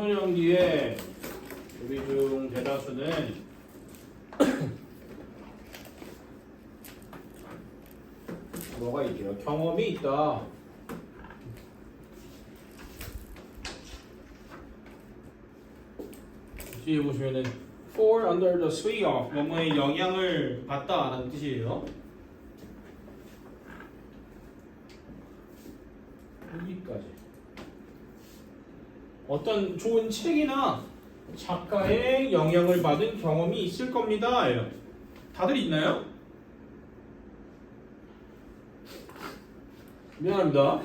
청소년기에 우리 중 대다수는 뭐가 있게요? 경험이 있다. 뒤에 보시면은 fall under the sway of 뭐뭐의 영향을 받다라는 뜻이에요. 여기까지. 어떤 좋은 책이나 작가의 영향을 받은 경험이 있을 겁니다. 다들 있나요? 미안합니다.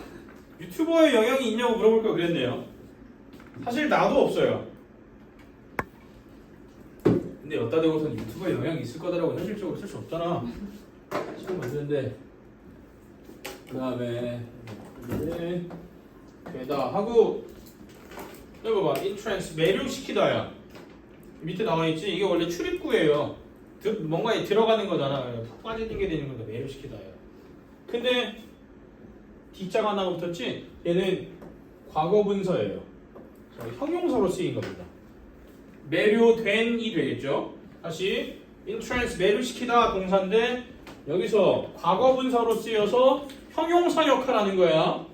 유튜버의 영향이 있냐고 물어볼 걸 그랬네요. 사실 나도 없어요. 근데 여따 대고서는 유튜버의 영향이 있을 거다라고 현실적으로 쓸 수 없잖아. 시간 만드는데 그 다음에 되다 하고 여기 봐봐. entrance 매료시키다야. 밑에 나와있지? 이게 원래 출입구예요. 뭔가에 들어가는 거잖아. 푹 빠지는 게 되는 건데 매료시키다야. 근데 D자가 하나 붙었지? 얘는 과거분사예요. 형용사로 쓰인 겁니다. 매료된이 되겠죠? 다시 entrance 매료시키다 동사인데 여기서 과거분사로 쓰여서 형용사 역할하는 거야.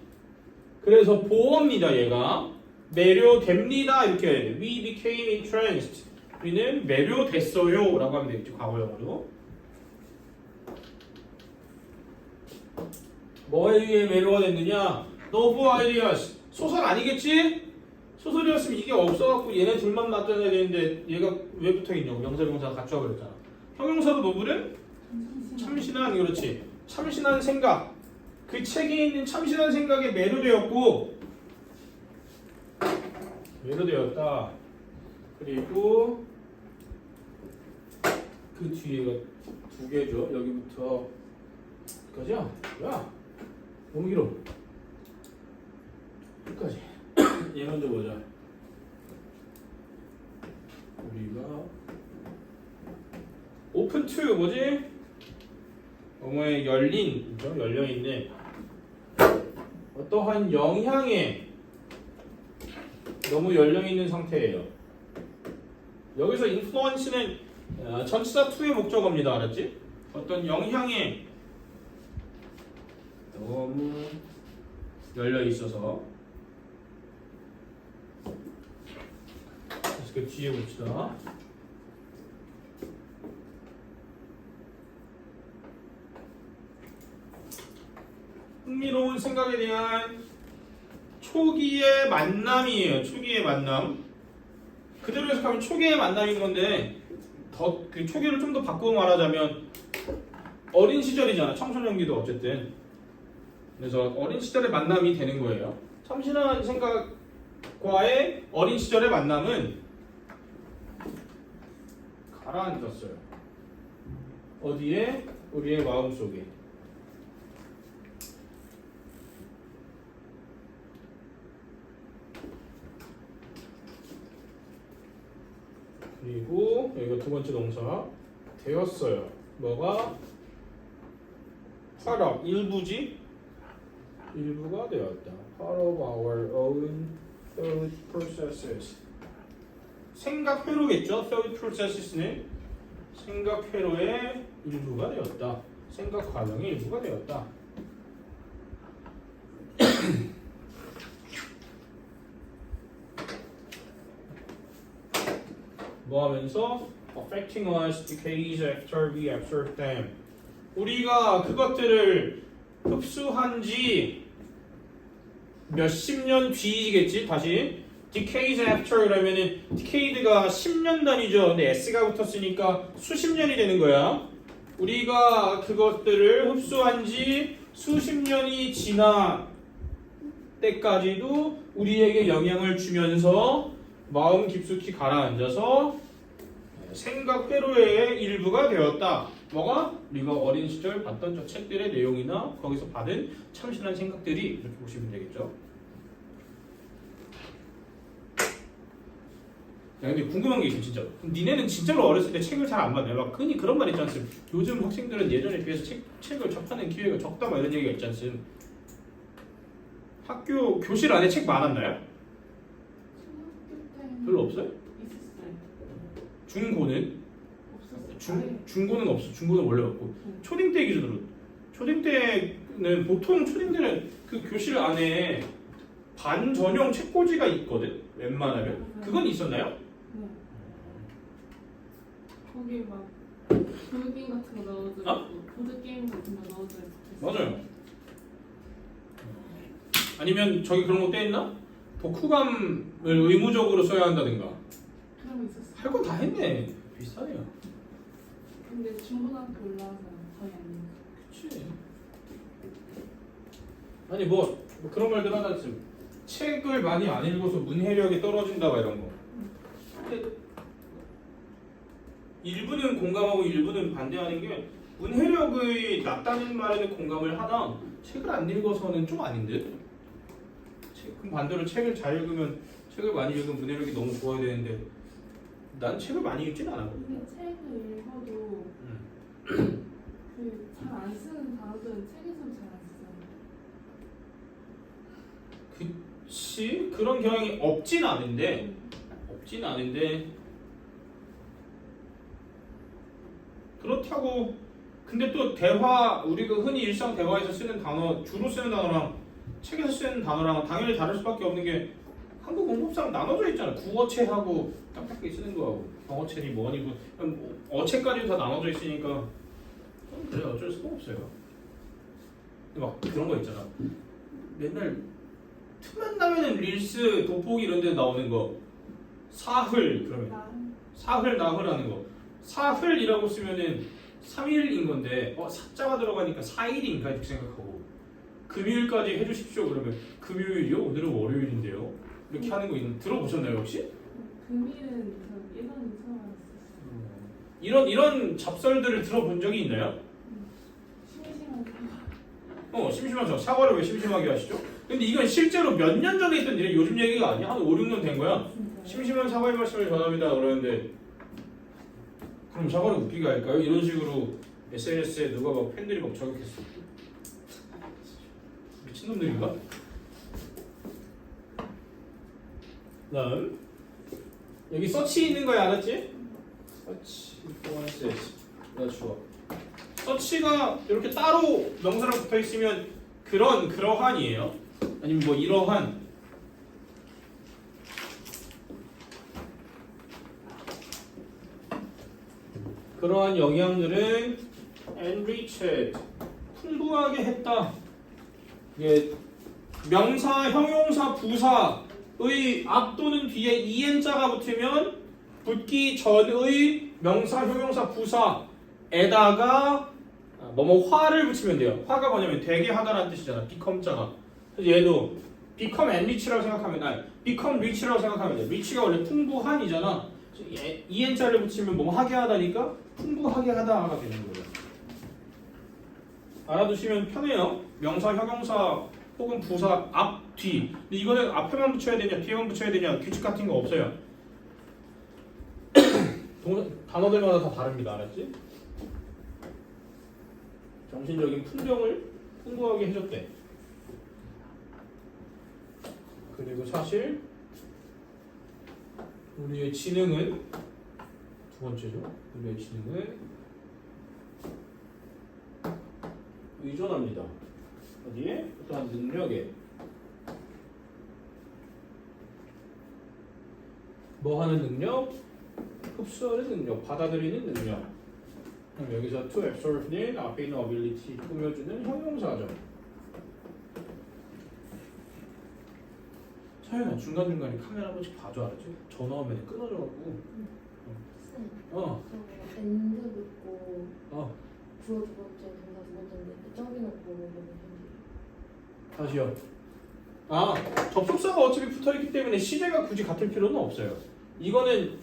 그래서 보어입니다. 얘가 매료됩니다. 이렇게 해야 돼. We became entranced. 우리는 매료됐어요 라고 하면 되겠죠. 과거형으로. 뭐에 의해 매료가 됐느냐? Novel ideas. 소설 아니겠지? 소설이었으면 이게 없어갖고 얘네 둘만 나타내야 되는데 얘가 왜 붙어있냐고. 명사명사가 같이 와버렸잖아. 형용사도 노블은 참신한, 그렇지. 참신한 생각. 그 책에 있는 참신한 생각에 매료되었고 매료되었다. 그리고 그 뒤에가 두 개죠. 여기부터 여기까지야? 뭐야? 너무 길어. 여기까지. 얘 먼저 보자. 우리가 open to 뭐지? 뭐뭐에 열린, 그죠? 열려있네. 어떠한 영향에 너무 열려있는 상태예요. 여기서 influence는 전치사 to의 목적어입니다. 알았지? 어떤 영향에 너무 열려있어서. 그래서 그 뒤에 봅시다. 흥미로운 생각에 대한 초기의 만남이에요. 초기의 만남. 그대로 해석하면 초기의 만남인 건데 더 그 초기를 좀 더 바꾸고 말하자면 어린 시절이잖아. 청소년기도 어쨌든. 그래서 어린 시절의 만남이 되는 거예요. 참신한 생각과의 어린 시절의 만남은 가라앉았어요. 어디에? 우리의 마음속에. 그리고 여기가 두 번째 동사 되었어요. 뭐가? part of, 일부지? 일부가 되었다. part of our own thought processes. 생각 회로겠죠? thought processes는 생각 회로의 일부가 되었다. 생각 과정의 일부가 되었다. 뭐 하면서 affecting us decades after we absorb them. 우리가 그것들을 흡수한 지 몇십 년 뒤이겠지? 다시 decades after 그러면은 decade가 10년 단위죠. 근데 s가 붙었으니까 수십 년이 되는 거야. 우리가 그것들을 흡수한 지 수십 년이 지나 때까지도 우리에게 영향을 주면서 마음 깊숙이 가라앉아서 생각 회로의 일부가 되었다. 뭐가? 우리가 어린 시절 봤던 저 책들의 내용이나 거기서 받은 참신한 생각들이 이렇게 보시면 되겠죠. 야, 근데 궁금한 게 있어 진짜. 니네는 진짜로 어렸을 때 책을 잘 안 봤나요? 막 흔히 그런 말 있지 않습니까? 요즘 학생들은 예전에 비해서 책을 접하는 기회가 적다 막 이런 얘기가 있지 않습니까? 학교 교실 안에 책 많았나요? 별로 없어요? 있었어요. 중고는? 없었어요. 중고는 없어. 중고는 원래 없고. 초딩 때 기준으로. 초딩 때는 보통 초딩 때는 그 교실 안에 반 전용 책꽂이가 있거든. 웬만하면. 그건 있었나요? 네. 거기 막 보드게임 같은 거 넣어져 있고 보드게임 같은 거 넣어져 있고 맞아요. 아니면 저기 그런 거 떼있나? 독후감을 의무적으로 써야 한다든가. 그런 거 있었어요. 할 건 다 했네. 비슷하네요. 근데 중고등학교 올라와서 거의 안 해요. 그치. 아니 뭐 그런 말들 하나 있음. 책을 많이 안 읽어서 문해력이 떨어진다 막 이런 거. 근데 일부는 공감하고 일부는 반대하는 게 문해력이 낮다는 말에는 공감을 하나 책을 안 읽어서는 좀 아닌데? 그럼 반대로 책을 잘 읽으면 책을 많이 읽으면 문해력이 너무 좋아야 되는데 난 책을 많이 읽진 않았거든. 근데 책을 읽어도 그 잘 안 쓰는 단어들은 책에서 잘 안 써요. 그치? 그런 경향이 없진 않은데 그렇다고 근데 또 대화 우리가 흔히 일상 대화에서 쓰는 단어 주로 쓰는 단어랑 책에서 쓰는 단어랑 당연히 다를 수밖에 없는 게 한국 문법상 나눠져 있잖아. 구어체하고 딱딱하게 쓰는 거하고 병어체니 뭐니 뭐 어체까지 다 나눠져 있으니까 그래 어쩔 수가 없어요. 근데 막 그런 거 있잖아. 맨날 틈만 나면은 릴스 돋보기 이런 데 나오는 거 사흘 그러면 사흘 나흘 하는 거 사흘이라고 쓰면은 3일인 건데 사자가 들어가니까 4일인가 이렇게 생각하고 금요일까지 해주십시오 그러면 금요일이요? 오늘은 월요일인데요 이렇게 하는 거 들어보셨나요 혹시? 금일은 저 예전에 처음 알았어요. 이런 잡설들을 들어본 적이 있나요? 심심한 심심하죠. 사과를 왜 심심하게 하시죠? 근데 이건 실제로 몇 년 전에 있던 일이 요즘 얘기가 아니야. 한 5, 6년 된 거야. 심심한 사과의 말씀을 전합니다. 그러는데 그럼 사과를 웃기게 할까요? 이런 식으로 SNS에 누가 막 팬들이 막 저격했어. 미친놈들인가? 다음 여기 서치 있는 거야 알았지? 서치 나 주어 서치가 이렇게 따로 명사랑 붙어 있으면 그러한이에요. 아니면 뭐 이러한 그러한 영향들은 enriched 풍부하게 했다. 예, 명사, 형용사, 부사의 앞 또는 뒤에 en자가 붙으면 붙기 전의 명사, 형용사, 부사에다가 화를 붙이면 돼요. 화가 뭐냐면 되게 하다라는 뜻이잖아. become자가. 그래서 얘도 become enrich라고 생각하면 become rich라고 생각하면 돼. rich가 원래 풍부한이잖아. en자를 붙이면 하게 하다니까 풍부하게 하다가 되는 거예요. 알아두시면 편해요. 명사, 형용사 혹은 부사 앞, 뒤. 근데 이거는 앞에만 붙여야 되냐 뒤에만 붙여야 되냐 규칙 같은 거 없어요. 단어들마다 다 다릅니다. 알았지? 정신적인 풍경을 풍부하게 해줬대. 그리고 사실 우리의 지능은 두 번째죠. 우리의 지능은 의존합니다. 어디에? 어떠한 능력에. 뭐 하는 능력? 흡수하는 능력, 받아들이는 능력. 그럼 여기서 to absorb는 앞에 있는 ability 꾸며주는 형용사죠. 차연아 중간중간에 카메라 한 번씩 봐줘 알았지? 전화 오면 끊어져갖고 쌤, 어. 저 엔드 붙고 어. 주어 두 번째, 동사 두 번째인데 저기 놓고 뭐는 다시요. 접속사가 어차피 붙어있기 때문에 시제가 굳이 같을 필요는 없어요. 이거는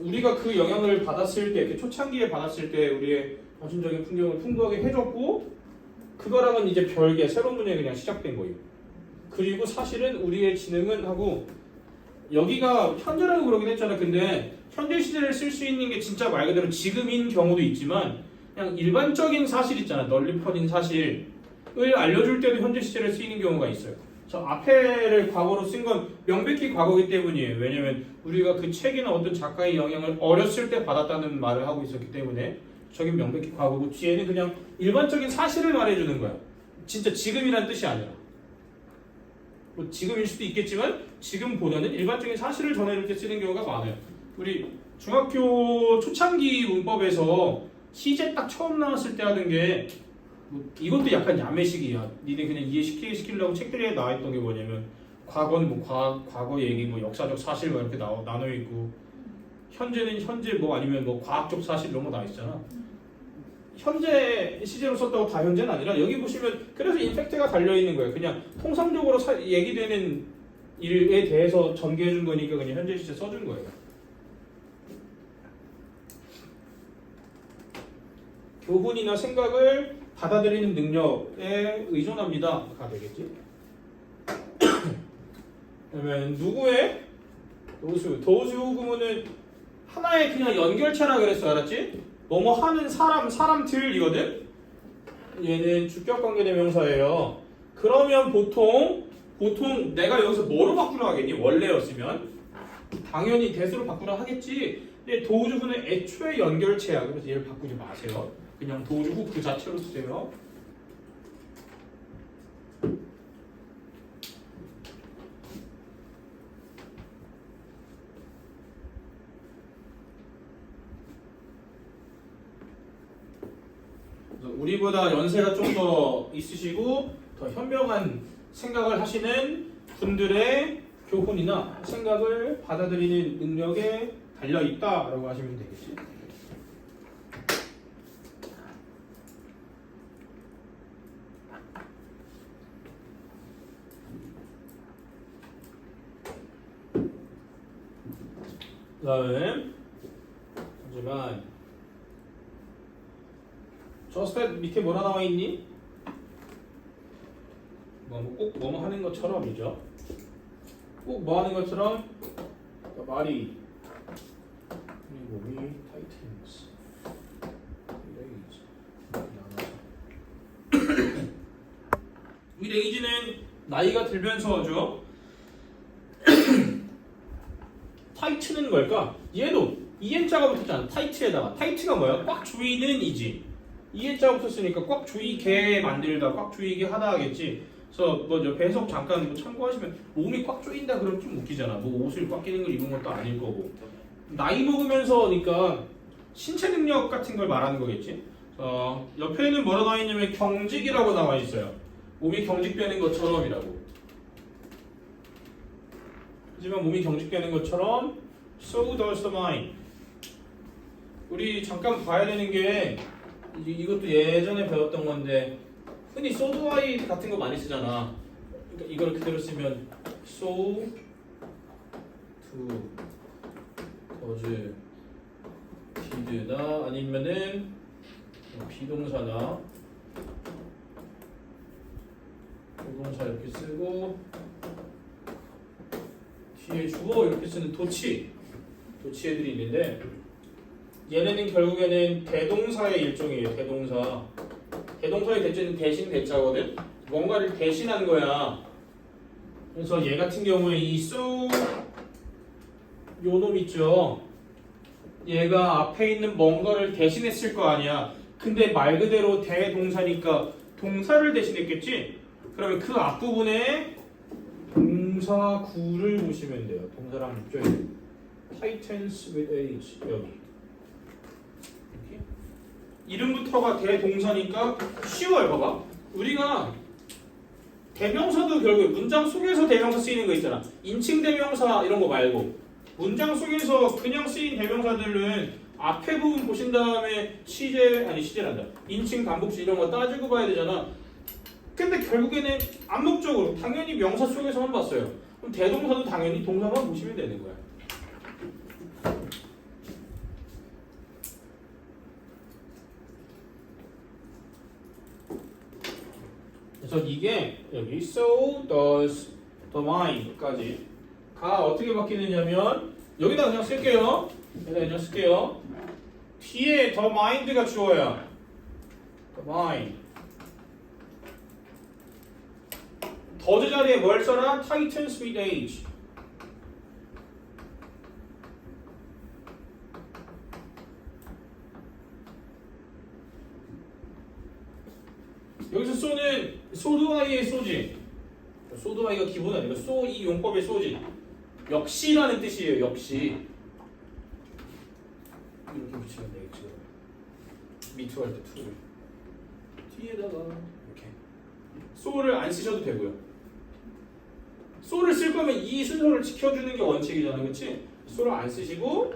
우리가 그 영향을 받았을 때, 그 초창기에 받았을 때 우리의 정신적인 풍경을 풍부하게 해줬고 그거랑은 이제 별개 새로운 분야에 그냥 시작된 거예요. 그리고 사실은 우리의 지능은 하고 여기가 현재라고 그러긴 했잖아. 근데 현재 시제를 쓸 수 있는 게 진짜 말 그대로 지금인 경우도 있지만 그냥 일반적인 사실 있잖아. 널리 퍼진 사실을 알려줄 때도 현재 시제를 쓰이는 경우가 있어요. 저 앞에를 과거로 쓴 건 명백히 과거이기 때문이에요. 왜냐면 우리가 그 책이나 어떤 작가의 영향을 어렸을 때 받았다는 말을 하고 있었기 때문에 저긴 명백히 과거고 뒤에는 그냥 일반적인 사실을 말해주는 거야. 진짜 지금이란 뜻이 아니라. 뭐 지금일 수도 있겠지만 지금보다는 일반적인 사실을 전해줄 때 쓰는 경우가 많아요. 우리 중학교 초창기 문법에서 시제 딱 처음 나왔을 때 하는 게 뭐 이것도 약간 야매식이야. 니네 그냥 이해시키려고 책들에 나와있던 게 뭐냐면 과거는 뭐 과거 얘기, 뭐 역사적 사실 뭐 이렇게 나눠 있고 현재는 현재 뭐 아니면 뭐 과학적 사실 이런 거 나와 있잖아. 현재 시제로 썼다고 다 현재는 아니라 여기 보시면 그래서 임팩트가 달려 있는 거예요. 그냥 통상적으로 얘기되는 일에 대해서 전개해 준 거니까 그냥 현재 시제 써준 거예요. 교훈이나 생각을 받아들이는 능력에 의존합니다가 되겠지. 그러면 누구의 those who 그러면은 하나의 그냥 연결체라 그랬어, 알았지? 뭐뭐 하는 사람들이거든. 얘는 주격관계 대명사예요. 그러면 보통 내가 여기서 뭐로 바꾸려 하겠니? 원래였으면 당연히 대수로 바꾸려 하겠지. 근데 도우주후는 애초에 연결체야. 그래서 얘를 바꾸지 마세요. 그냥 도우주후 그 자체로 쓰세요. 우리보다 연세가 좀 더 있으시고 더 현명한 생각을 하시는 분들의 교훈이나 생각을 받아들이는 능력에 달려 있다라고 하시면 되겠지. 그다음에 하지만 저 스텝 밑에 뭐라 나와 있니? 꼭 뭐뭐 하는 것처럼이죠. 꼭 뭐 하는 것처럼 말이 그리고 we tightens we rage는 나이가 들면서죠. 타이트는 뭘까? 얘도 EN자가 붙었잖아. 타이트에다가 타이트가 뭐야? 꽉 조이는 이지. EN자가 붙었으니까 꽉 조이게 만들다, 꽉 조이게 하다 하겠지. 그래서 뭐 옆에 해석 잠깐 뭐 참고하시면 몸이 꽉 조인다 그러면 좀 웃기잖아. 뭐 옷을 꽉 끼는 걸 입은 것도 아닐 거고. 나이 먹으면서니까 신체 능력 같은 걸 말하는 거겠지. 옆에는 뭐라 나와 있냐면 경직이라고 나와 있어요. 몸이 경직되는 것처럼이라고. 하지만 몸이 경직되는 것처럼 so does the mind. 우리 잠깐 봐야 되는 게 이것도 예전에 배웠던 건데 흔히 so do I 같은 거 많이 쓰잖아. 그러니까 이걸 그대로 쓰면 so do does did나 아니면은 비동사나 조동사 이렇게 쓰고 뒤에 주어 이렇게 쓰는 도치 애들이 있는데 얘네는 결국에는 대동사의 일종이에요. 대동사의 대체는 대신 대자거든. 뭔가를 대신한 거야. 그래서 얘 같은 경우에 이 so 요놈 있죠. 얘가 앞에 있는 뭔가를 대신했을 거 아니야. 근데 말 그대로 대동사니까 동사를 대신했겠지. 그러면 그 앞부분에 동사구를 보시면 돼요. 동사랑 목적이 tightens with age 여기 이렇게. 이름부터가 대동사니까 쉬워요. 봐봐. 우리가 대명사도 결국에 문장 속에서 대명사 쓰이는 거 있잖아. 인칭 대명사 이런 거 말고 문장 속에서 그냥 쓰인 대명사들은 앞에 부분 보신 다음에 시제란다. 인칭 단복시 이런 거 따지고 봐야 되잖아. 근데 결국에는 암묵적으로 당연히 명사 속에서만 봤어요. 그럼 대동사도 당연히 동사만 보시면 되는 거야. 그래서 이게 여기 so does the mind까지 가 어떻게 바뀌느냐면 여기다 그냥 쓸게요. 뒤에 the mind가 주어야. the mind. 더즈 자리에 뭘 써라? Titans with age. 여기서 쏘는 소드아이의 소지. 소드아이가 기본 아니고 이 용법의 소지. 역시라는 뜻이에요. 역시. 이렇게 붙이면 되겠죠. 미투 할 때 투를 뒤에다가 이렇게. 소를 안 쓰셔도 되고요. 소를 쓸 거면 이 순서를 지켜주는 게 원칙이잖아, 그렇지? 소를 안 쓰시고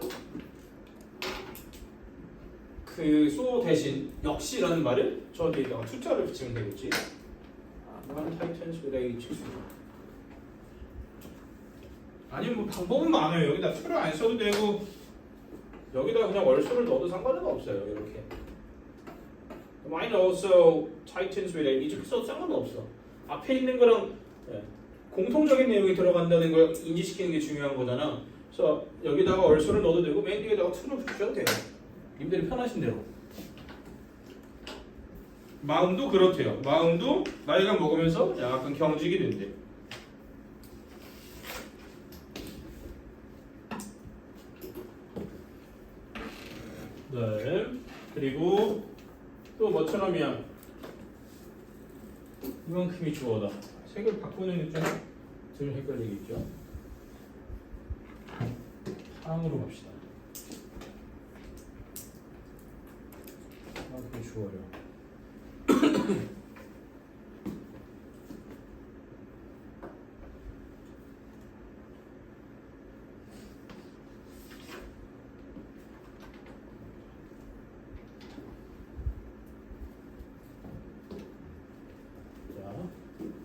그 소 대신 역시라는 말을 저 뒤에다가 투자를 붙이면 되겠지. One Titans with age. 아니면 뭐 방법은 많아요. 여기다 투를 안 써도 되고 여기다 그냥 월수를 넣어도 상관은 없어요. 이렇게. Mine also Titans with age 이렇게 써도 상관은 없어. 앞에 있는 거랑 공통적인 내용이 들어간다는 걸 인지시키는 게 중요한 거잖아. 그래서 여기다가 월수를 넣어도 되고 맨 뒤에다가 투를 붙여도 돼요. 님들이 편하신 대로. 마음도 그렇대요. 마음도 나이가 먹으면서 약간 경직이 된대. 네. 그리고 또 뭐처럼이야? 이만큼이 주어다. 색을 바꾸는 게 좀 헷갈리겠죠? 파랑으로 갑시다. 이만큼이 주어요.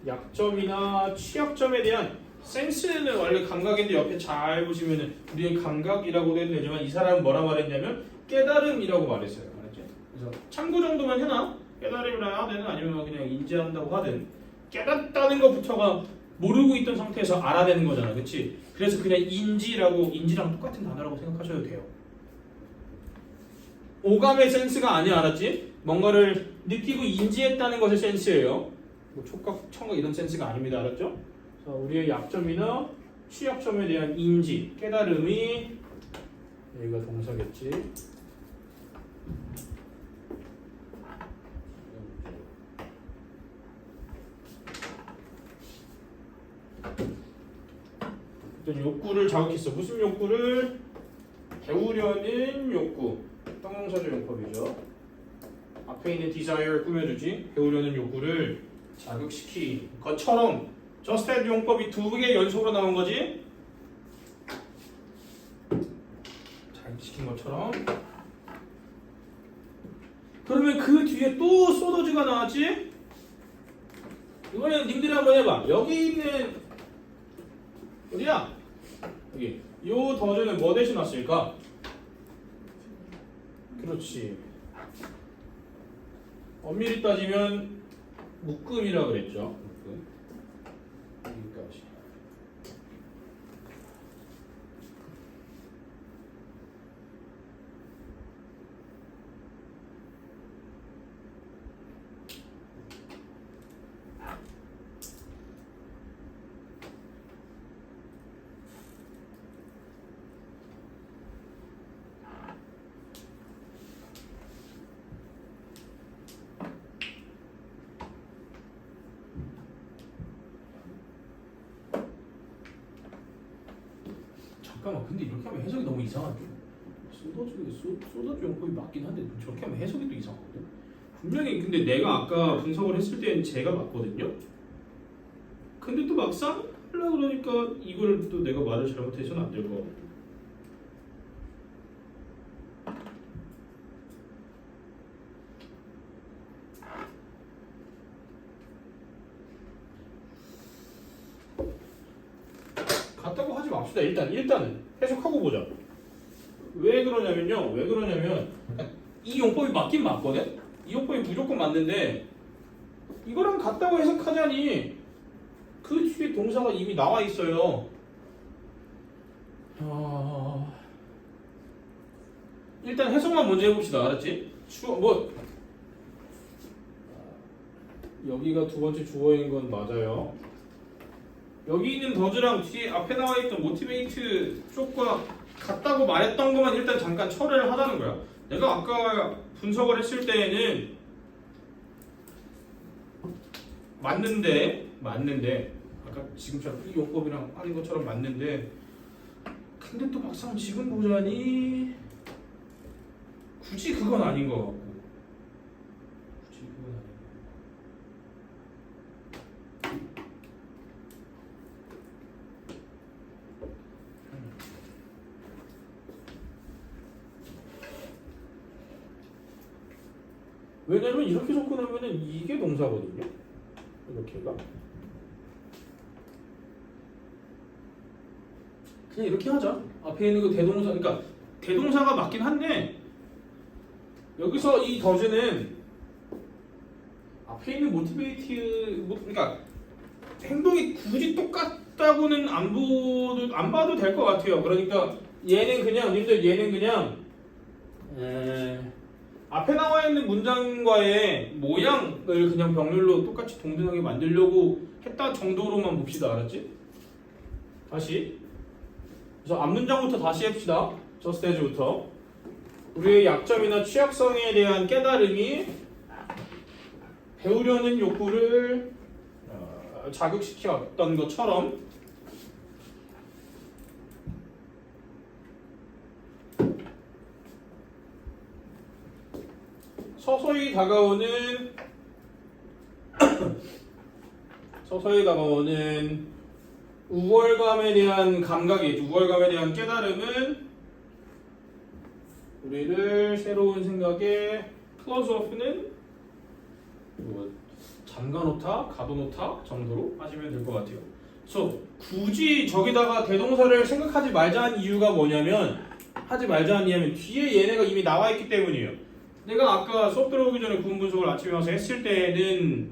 약점이나 취약점에 대한 센스는 원래 감각인데 옆에 잘 보시면은 우리의 감각이라고 해도 되지만 이 사람은 뭐라 말했냐면 깨달음이라고 말했어요. 알았지? 그래서 참고 정도만 해놔. 깨달음이라 하든 아니면 그냥 인지한다고 하든 깨닫다는 것부터가 모르고 있던 상태에서 알아내는 거잖아. 그치? 그래서 그냥 인지랑 똑같은 단어라고 생각하셔도 돼요. 오감의 센스가 아니야. 알았지? 뭔가를 느끼고 인지했다는 것의 센스예요. 뭐 촉각, 청각 이런 센스가 아닙니다. 알았죠? 자, 우리의 약점이나 취약점에 대한 인지, 깨달음이 여기가 동사겠지. 어떤 욕구를 자극했어. 무슨 욕구를? 배우려는 욕구. 형용사적 용법이죠. 앞에 있는 desire 꾸며주지. 배우려는 욕구를 자극시키 것처럼 just add 용법이 두 개 연속으로 나온 거지. 자극시킨 것처럼. 그러면 그 뒤에 또 소더즈가 나왔지. 이번엔 님들이 한번 해봐. 여기 있는 어디야? 여기. 요 더즈는 뭐 대신 왔을까? 그렇지. 엄밀히 따지면 묶음이라 그랬죠. 묶음. 여기까지. 잠깐만, 근데 이렇게 하면 해석이 너무 이상하죠. 소더즈 용법이 맞긴 한데 저렇게 하면 해석이 또 이상하거든. 분명히 근데 내가 아까 분석을 했을 때는 제가 맞거든요. 근데 또 막상 하려고 그러니까 이걸 또 내가 말을 잘못해서는 안 될 거. 같다고 하지 맙시다. 일단은 해석하고 보자. 왜 그러냐면 이 용법이 맞긴 맞거든. 이 용법이 무조건 맞는데 이거랑 같다고 해석하자니 그 뒤에 동사가 이미 나와 있어요. 일단 해석만 먼저 해봅시다. 알았지? 여기가 두 번째 주어인 건 맞아요. 여기 있는 더즈랑 뒤에 앞에 나와 있던 모티베이트 쪽과 같다고 말했던 것만 일단 잠깐 철회를 하자는 거야. 내가 아까 분석을 했을 때에는 맞는데 아까 지금처럼 이 용법이랑 하는 것처럼 맞는데 근데 또 막상 지금 보자니 굳이 그건 아닌 것 같고 굳이 그건 아닌 것 왜냐면 이렇게 접근하면은 이게 동사거든요. 이렇게가 그냥 이렇게 하자. 앞에 있는 그 대동사, 그러니까 대동사가 맞긴 한데 여기서 이 더즈는 앞에 있는 모티베이트, 그러니까 행동이 굳이 똑같다고는 안 봐도 될 것 같아요. 그러니까 얘는 그냥 앞에 나와 있는 문장과의 모양을 그냥 병렬로 똑같이 동등하게 만들려고 했다 정도로만 봅시다. 알았지? 다시. 그래서 앞 문장부터 다시 해봅시다. just as부터. 우리의 약점이나 취약성에 대한 깨달음이 배우려는 욕구를 자극시켰던 것처럼 서서히 다가오는 우월감에 대한 감각이, 우월감에 대한 깨달음은 우리를 새로운 생각에 close off는 잠가놓다, 가둬놓다 정도로 하시면 될 것 같아요. 그래서 굳이 저기다가 대동사를 생각하지 말자는 이유가 뭐냐면 뒤에 얘네가 이미 나와 있기 때문이에요. 내가 아까 수업 들어오기 전에 구문 분석을 아침에 와서 했을 때는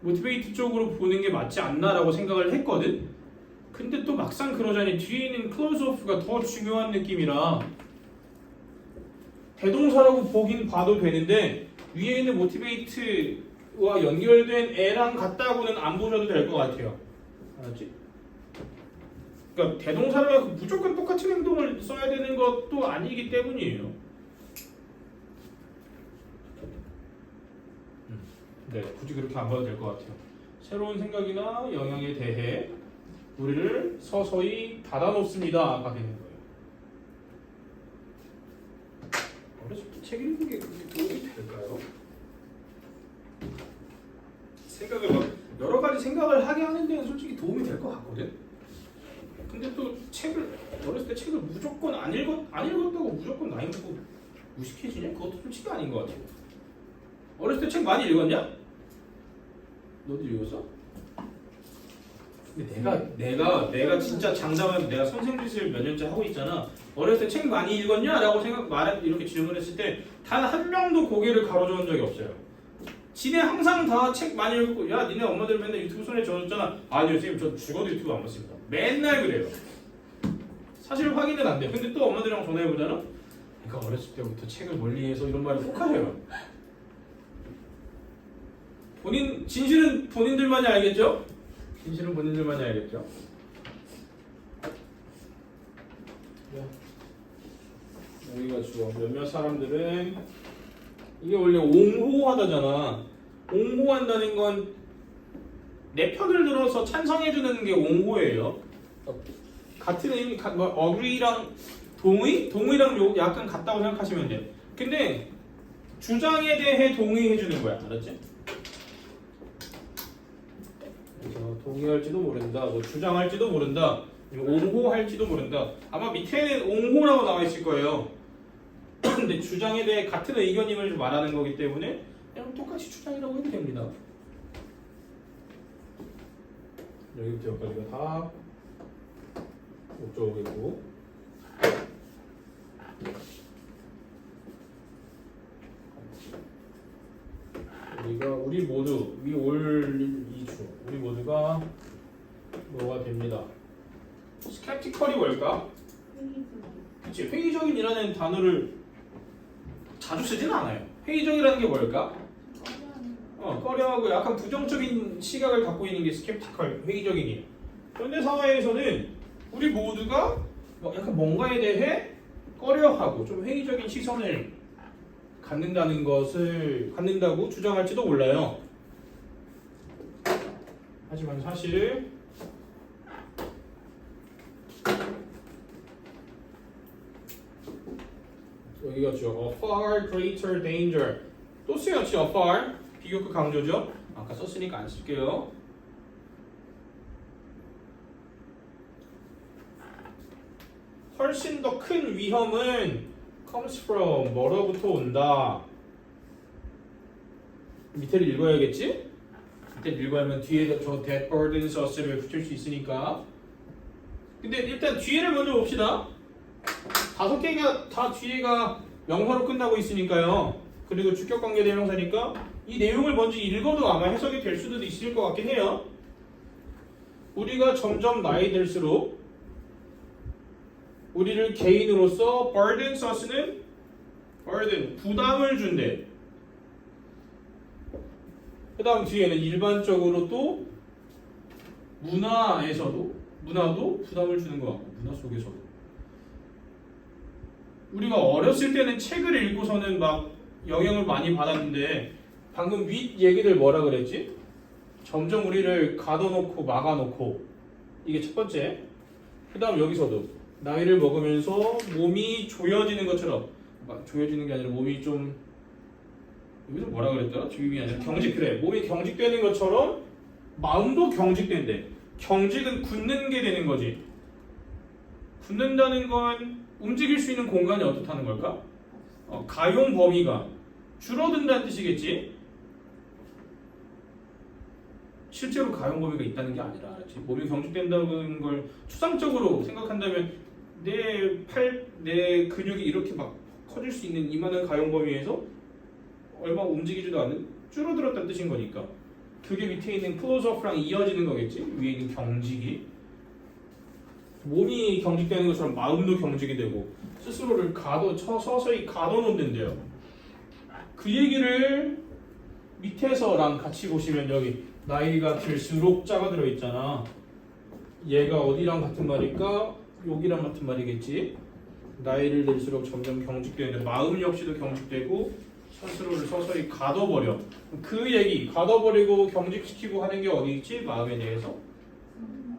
모티베이트 쪽으로 보는 게 맞지 않나라고 생각을 했거든. 근데 또 막상 그러자니 뒤에 있는 클로즈 오프가 더 중요한 느낌이라 대동사라고 보긴 봐도 되는데 위에 있는 모티베이트와 연결된 애랑 같다고는 안 보셔도 될 것 같아요. 알았지? 그러니까 대동사를 무조건 똑같은 행동을 써야 되는 것도 아니기 때문이에요. 네, 굳이 그렇게 안 봐도 될 것 같아요. 새로운 생각이나 영향에 대해 우리를 서서히 닫아놓습니다가 되는 거예요. 어렸을 때 책 읽는 게 그렇게 도움이 될까요? 생각을 막 여러 가지 생각을 하게 하는 데는 솔직히 도움이 될 것 같거든. 근데 또 어렸을 때 책을 무조건 안 읽었다고 무조건 나이 먹고 무식해지냐? 그것도 솔직히 아닌 것 같아요. 어렸을 때 책 많이 읽었냐? 너도 읽었어? 근데 내가 진짜 장담하면 내가 선생 짓을 몇 년째 하고 있잖아. 어렸을 때 책 많이 읽었냐? 라고 이렇게 질문했을 때 단 한 명도 고개를 가로저은 적이 없어요. 지네 항상 다 책 많이 읽고 야 니네 엄마들 맨날 유튜브 손에 쥐어줬잖아. 아니요 선생님 저 죽어도 유튜브 안 봤습니다. 맨날 그래요. 사실 확인은 안 돼요. 근데 또 엄마들이랑 전화해보잖아. 내가 어렸을 때부터 책을 멀리해서 이런 말을 꼭 하세요. 진실은 본인들만이 알겠죠? 여기가 주어. 몇몇 사람들은 이게 원래 옹호하다잖아. 옹호한다는 건 내 편을 들어서 찬성해주는 게 옹호예요. 같은 의미, agree랑 동의랑 약간 같다고 생각하시면 돼. 근데 주장에 대해 동의해주는 거야. 알았지? 그래서 동의할지도 모른다, 뭐 주장할지도 모른다, 옹호할지도 모른다. 아마 밑에는 옹호라고 나와 있을 거예요. 근데 주장에 대해 같은 의견임을 말하는 거기 때문에 그냥 똑같이 주장이라고 해도 됩니다. 여기부터 여기까지가 다 목적어겠고, 우리 모두 우리 모두가 뭐가 됩니다. 스캡티컬이 뭘까? 그치, 회의적인이라는 단어를 자주 쓰지는 않아요. 회의적이라는 게 뭘까? 꺼려하고 약간 부정적인 시각을 갖고 있는 게 스캡티컬, 회의적이니. 현대 사회에서는 우리 모두가 약간 뭔가에 대해 꺼려하고 좀 회의적인 시선을 갖는다고 주장할지도 몰라요. 하지만 사실 여기가죠. A far greater danger. 또 쓰였죠. A far 비교급 강조죠. 아까 썼으니까 안 쓸게요. 훨씬 더 큰 위험은 comes from 뭐로부터 온다. 밑에를 읽어야겠지? 밑에를 읽어야면 뒤에 저 that burdens us를 붙일 수 있으니까. 근데 일단 뒤에를 먼저 봅시다. 5개가 다 뒤에가 명사로 끝나고 있으니까요. 그리고 주격관계 대명사니까 이 내용을 먼저 읽어도 아마 해석이 될 수도 있을 것 같긴 해요. 우리가 점점 나이 들수록 우리를 개인으로서 burdens us는 burden, 부담을 준대. 그 다음 뒤에는 일반적으로 또 문화도 부담을 주는 것 같고, 문화 속에서도. 우리가 어렸을 때는 책을 읽고서는 막 영향을 많이 받았는데 방금 윗 얘기들 뭐라 그랬지? 점점 우리를 가둬놓고 막아놓고, 이게 첫 번째. 그 다음 여기서도 나이를 먹으면서 몸이 조여지는 것처럼, 조여지는 게 아니라 몸이 좀, 여기서 뭐라 그랬더라? 조임이 아니라 경직, 그래. 몸이 경직되는 것처럼 마음도 경직된대. 경직은 굳는 게 되는 거지. 굳는다는 건 움직일 수 있는 공간이 어떻다는 걸까? 가용 범위가 줄어든다는 뜻이겠지? 실제로 가용 범위가 있다는 게 아니라, 알았지? 몸이 경직된다는 걸 추상적으로 생각한다면 내 근육이 이렇게 막 커질 수 있는 이만한 가용 범위에서 얼마 움직이지도 않는 줄어들었다는 뜻인 거니까. 그게 밑에 있는 클로즈업랑 이어지는 거겠지? 위에 있는 경직이. 몸이 경직되는 것처럼 마음도 경직이 되고 스스로를 서서히 가둬놓는데요. 그 얘기를 밑에서랑 같이 보시면 여기 나이가 들수록 자가 들어있잖아. 얘가 어디랑 같은 말일까? 여기랑 같은 말이겠지. 나이를 들수록 점점 경직되는데 마음 역시도 경직되고 스스로를 서서히 가둬버려. 그 얘기, 가둬버리고 경직시키고 하는 게 어디 있지? 마음에 대해서?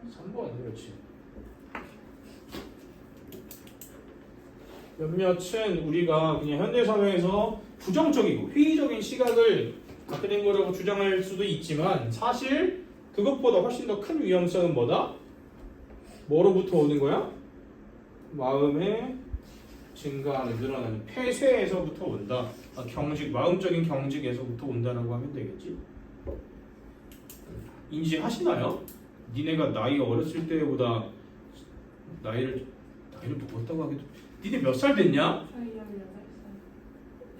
3번, 그렇지. 몇몇은 우리가 그냥 현대사회에서 부정적이고 회의적인 시각을 갖게 된 거라고 주장할 수도 있지만 사실 그것보다 훨씬 더 큰 위험성은 뭐다? 뭐로부터 오는 거야? 마음의 증가하는, 늘어나는 폐쇄에서부터 온다. 경직, 마음적인 경직에서부터 온다라고 하면 되겠지. 인지하시나요? 니네가 나이 어렸을 때보다 나이를 먹었다고 하기도. 니네 몇 살 됐냐?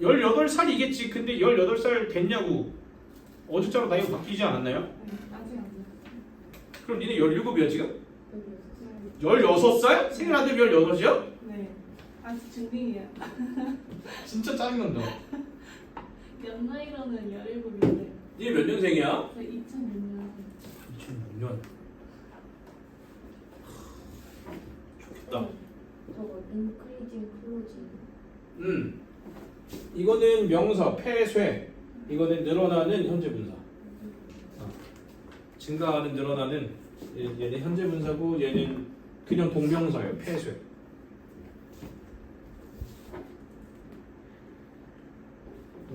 저희 18살. 18살이겠지. 근데 18살 됐냐고. 어제처럼 나이가 바뀌지 않았나요? 네, 아직 안 됐어요. 그럼 니네 17이야 지금? 네. 16살? 생일 안 되면 18이야? 네. 아직 중딩이에요. 진짜 짜증난다. 연나이로는 17인데. 니네 몇 년생이야? 저 2006년. 2006년. 좋겠다. 저거 인크리징 클로징. 이거는 명사, 폐쇄. 이거는 늘어나는 현재 분사. 증가하는, 늘어나는. 얘는 현재 분사고 얘는 그냥 동명사예요. 폐쇄.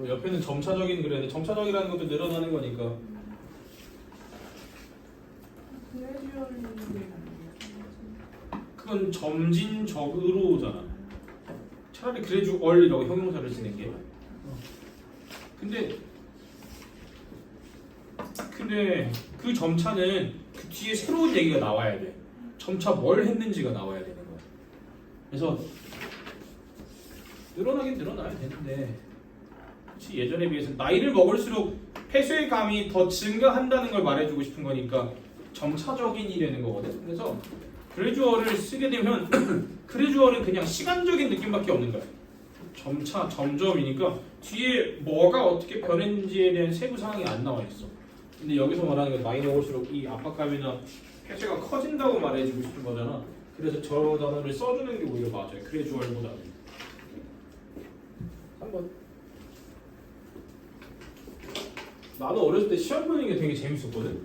옆에는 점차적인 그랬는데 점차적이라는 것도 늘어나는 거니까. 그래주얼리는 그건 점진적으로잖아. 차라리 그래주얼이라고 형용사를 쓰는 게. 근데 그 점차는 그 뒤에 새로운 얘기가 나와야 돼. 점차 뭘 했는지가 나와야 되는 거야. 그래서 늘어나긴 늘어나야 되는데, 그치, 예전에 비해서 나이를 먹을수록 폐쇄감이 더 증가한다는 걸 말해주고 싶은 거니까 점차적인이 되는 거거든. 그래서 그래주얼을 쓰게 되면 그래주얼은 그냥 시간적인 느낌밖에 없는 거야. 점차, 점점이니까 뒤에 뭐가 어떻게 변했는지에 대한 세부 사항이 안 나와 있어. 근데 여기서 말하는 건 나이 먹을수록 이 압박감이나 폐쇄가 커진다고 말해주고 싶은 거잖아. 그래서 저 단어를 써주는 게 오히려 맞아요. 그래주얼보다는. 3번. 나도 어렸을 때 시험 보는 게 되게 재밌었거든.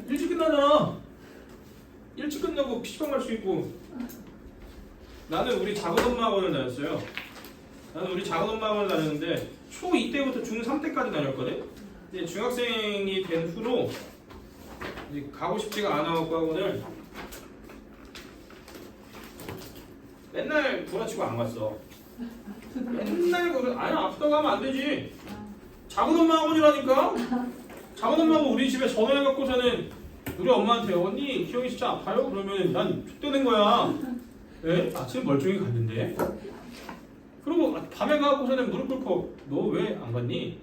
일찍 끝나잖아. 일찍 끝나고 PC방 갈 수 있고. 나는 우리 작은 엄마 학원을 다녔어요. 나는 우리 작은 엄마 학원을 다녔는데 초2 때부터 중3 때까지 다녔거든. 이제 중학생이 된 후로 이제 가고 싶지가 않아갖고 학원을 맨날 구라치고 안 갔어. 맨날 아니 아프다고 하면 안 되지. 작은 엄마 학원이라니까. 작은 엄마가 우리 집에 전화해갖고서는 우리 엄마한테 언니 기영이 진짜 아파요? 그러면 난 X되는 거야. 예? 아침 멀쩡히 갔는데. 그리고 밤에 가고서는 무릎 꿇고 너 왜 안 갔니?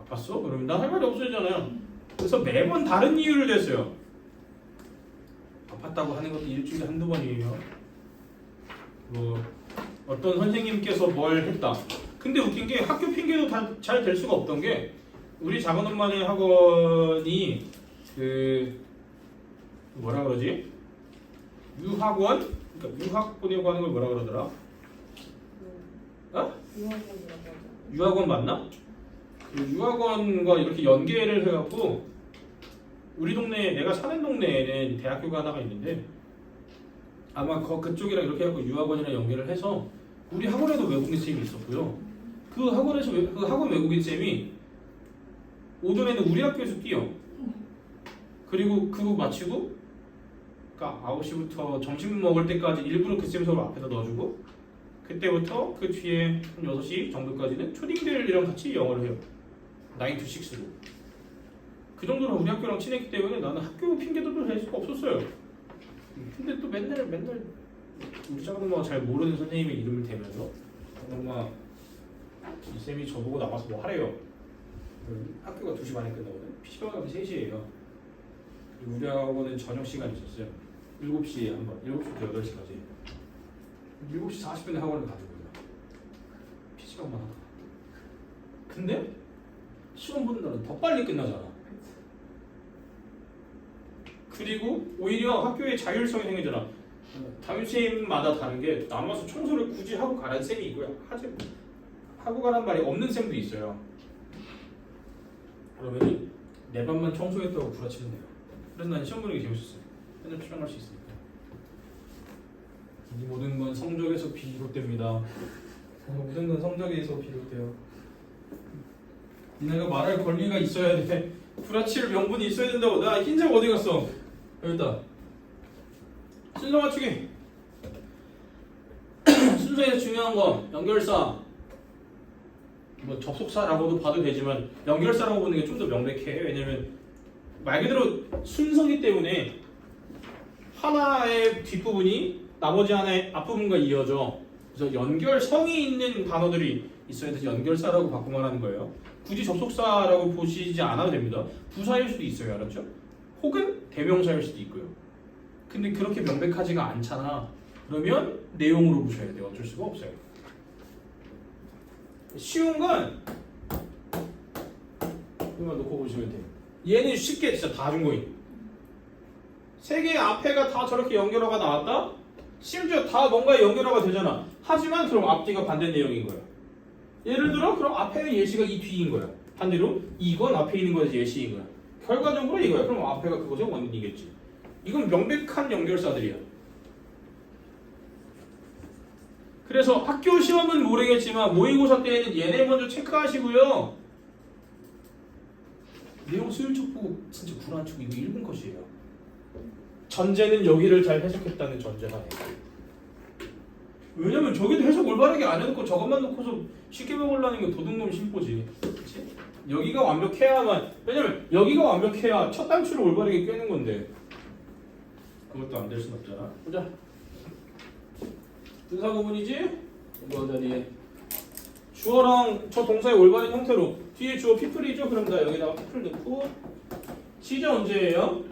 아팠어? 그러면 나 할 말이 없어지잖아요. 그래서 매번 다른 이유를 냈어요. 아팠다고 하는 것도 일주일에 한두 번이에요. 뭐 어떤 선생님께서 뭘 했다. 근데 웃긴 게 학교 핑계도 잘 될 수가 없던 게 우리 작은 엄마네 학원이 그 뭐라 그러지? 유학원? 그러니까 유학 보내고 하는 걸 뭐라 그러더라? 어? 유학원이라고 하죠. 유학원 맞나? 그 유학원과 이렇게 연계를 해갖고 우리 동네 내가 사는 동네에는 대학교가 하나가 있는데 아마 그쪽이랑 이렇게 해갖고 유학원이랑 연계를 해서 우리 학원에도 외국인 쌤이 있었고요. 그 학원에서 그 학원 외국인 쌤이 오전에는 우리 학교에서 뛰어. 그리고 그거 마치고 그러니까 9시부터 점심 먹을 때까지 일부러 그 쌤 서로 앞에다 넣어주고 그때부터 그 뒤에 한 6시 정도까지는 초딩들이랑 같이 영어를 해요. 9 to 6로. 그 정도로 우리 학교랑 친했기 때문에 나는 학교 핑계도 또 댈 수가 없었어요. 근데 또 맨날 우리 작은 엄마가 잘 모르는 선생님의 이름을 대면서 엄마 이 쌤이 저보고 나가서 뭐 하래요. 학교가 2시 반에 끝나거든. PC방 가면 3시예요. 우리 학원은 저녁 시간이 있었어요. 7시에 한 번, 7시부터 8시까지. 7시 40분에 학원을 가는 거예요. PC방만 하다가. 근데 시험 보는 날은 더 빨리 끝나잖아. 그리고 오히려 학교에 자율성이 생기잖아. 담임쌤마다 다른 게 남아서 청소를 굳이 하고 가라는 쌤이 있고요. 하고 가란 말이 없는 쌤도 있어요. 그러면 내 반만 청소했다고 구라치면 돼요. 그래서 난 시험 보는 게 재밌었어요. 맨날 출연할 수 있으니까. 이 모든 건 성적에서 비롯됩니다. 모든 건 성적에서 비롯돼요. 니네가 말할 권리가 있어야 돼. 구라칠 명분이 있어야 된다고. 나 흰색 어디 갔어? 여기 있다. 순서 맞추기. 순서에서 중요한 건 연결사. 뭐 접속사라고도 봐도 되지만 연결사라고 보는 게 좀 더 명백해. 왜냐면 말 그대로 순서기 때문에 하나의 뒷부분이 나머지 하나의 앞부분과 이어져. 그래서 연결성이 있는 단어들이 있어야 돼서 연결사라고 바꿔 말하는 거예요. 굳이 접속사라고 보시지 않아도 됩니다. 부사일 수도 있어요. 알았죠? 혹은 대명사일 수도 있고요. 근데 그렇게 명백하지가 않잖아. 그러면 내용으로 보셔야 돼요. 어쩔 수가 없어요. 쉬운 건 이거만 놓고 보시면 돼요. 얘는 쉽게 진짜 다중고인. 세 개의 앞에가 다 저렇게 연결어가 나왔다? 심지어 다 뭔가 연결어가 되잖아. 하지만 그럼 앞뒤가 반대 내용인 거야. 예를 들어 그럼 앞에는 예시가 이 뒤인 거야. 반대로 이건 앞에 있는 거에서 예시인 거야. 결과적으로 이거야. 그럼 앞에가 그것의 원인이겠지. 이건 명백한 연결사들이야. 그래서 학교 시험은 모르겠지만 모의고사 때에는 얘네 먼저 체크하시고요. 내용 수일책 보고 진짜 불안 치고 이거 1분 컷이에요. 전제는 여기를 잘 해석했다는 전제가 돼. 왜냐면 저기도 해석 올바르게 안 해놓고 저것만 놓고서 쉽게 먹으려는 건 도둑놈 심보지. 그치? 여기가 완벽해야만. 왜냐면 여기가 완벽해야 첫 단추를 올바르게 꿰는 건데 그것도 안 될 순 없잖아. 보자. 분사 구문이지? 이거 자리에 주어랑 저 동사의 올바른 형태로 뒤에 주어 people이죠? 그럼 나 여기다가 people 넣고 시제 언제예요?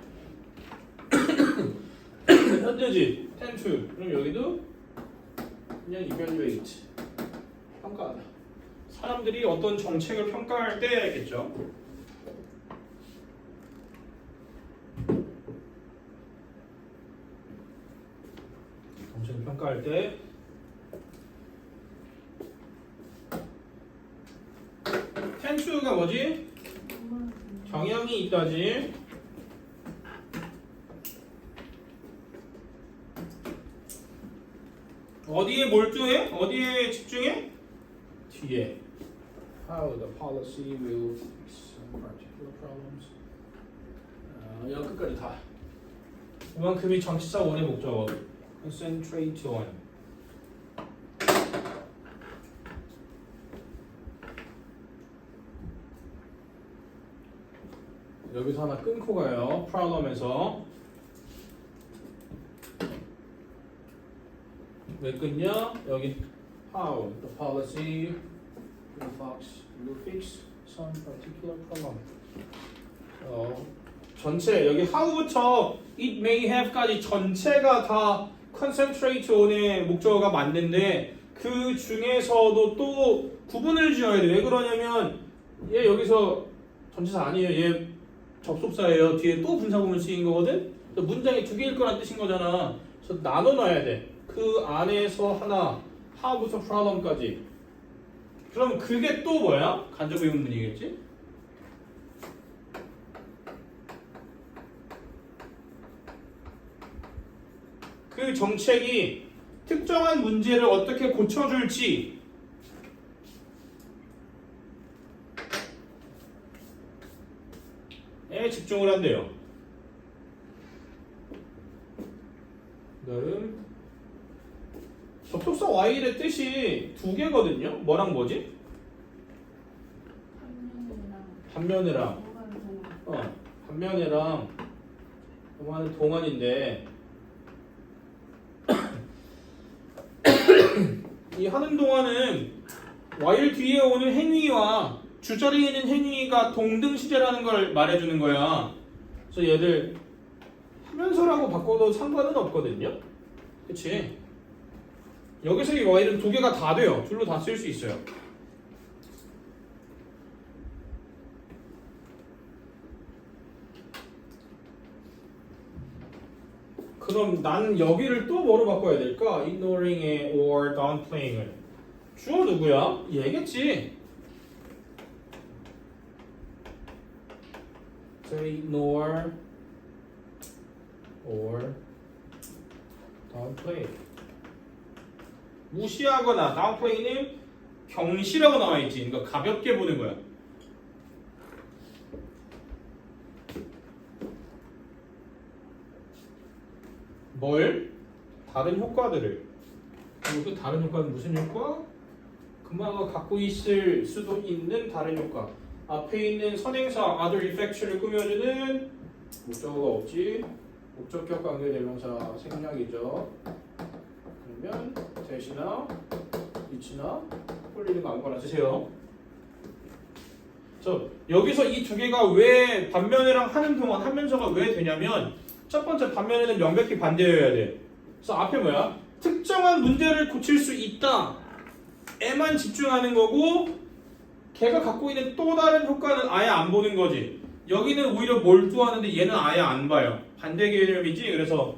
현재지. tense. 그럼 여기도 그냥 evaluate 평가하다. 사람들이 어떤 정책을 평가할 때 해야겠죠. 정책을 평가할 때 텐수가 뭐지? 경향이 있다지. 어디에 몰두해? 어디에 집중해? 뒤에. How the policy will fix some particular problems. 여기 끝까지 다. 그만큼이 정치사 원의 목적어. Concentrate on. 여기서 하나 끊고 가요. problem에서. 왜 끊냐? 여기 how the policy will fix some particular problem. 전체 여기 how부터 it may have까지 전체가 다 concentrate on의 목적어가 맞는데 그 중에서도 또 구분을 지어야 돼. 왜 그러냐면 얘 여기서 전치사 아니에요. 얘 접속사예요. 뒤에 또 분사구문 쓰인 거거든. 문장이 두 개일 거란 뜻인 거잖아. 그래서 나눠놔야 돼. 그 안에서 하나 how부터 problem까지. 그럼 그게 또 뭐야? 간접 의문문이겠지? 그 정책이 특정한 문제를 어떻게 고쳐줄지 에 집중을 한대요. 그다음 접속사 while의 뜻이 두 개거든요. 뭐랑 뭐지? 반면이랑 반면이랑 동안은 동안인데 이 하는 동안은 while 뒤에 오는 행위와 주절에 있는 행위가 동등시제라는 걸 말해주는 거야. 그래서 얘들 하면서라고 바꿔도 상관은 없거든요. 그치? 여기서 이 while은 두 개가 다 돼요. 둘로 다 쓸 수 있어요. 그럼 난 여기를 또 뭐로 바꿔야 될까? ignoring의 or downplaying을. 주어 누구야? 얘겠지. ignore or downplay. 무시하거나 downplay는 경시라고 나와 있지. 그러니까 가볍게 보는 거야. 뭘? 다른 효과들을. 그리고 그 다른 효과는 무슨 효과? 그마가 갖고 있을 수도 있는 다른 효과. 앞에 있는 선행사 other effects를 꾸며주는 목적어가 없지. 목적격 관계대명사 생략이죠. 그러면 대시나 위치나 홀리는 거 아무거나 쓰세요. 그래서 여기서 이 두 개가 왜 반면이랑 하는 동안 하면서가 왜 되냐면 첫 번째 반면에는 명백히 반대여야 돼. 그래서 앞에 뭐야? 특정한 문제를 고칠 수 있다 에만 집중하는 거고 걔가 갖고 있는 또 다른 효과는 아예 안 보는 거지. 여기는 오히려 몰두하는데 얘는 아예 안 봐요. 반대 개념이지. 그래서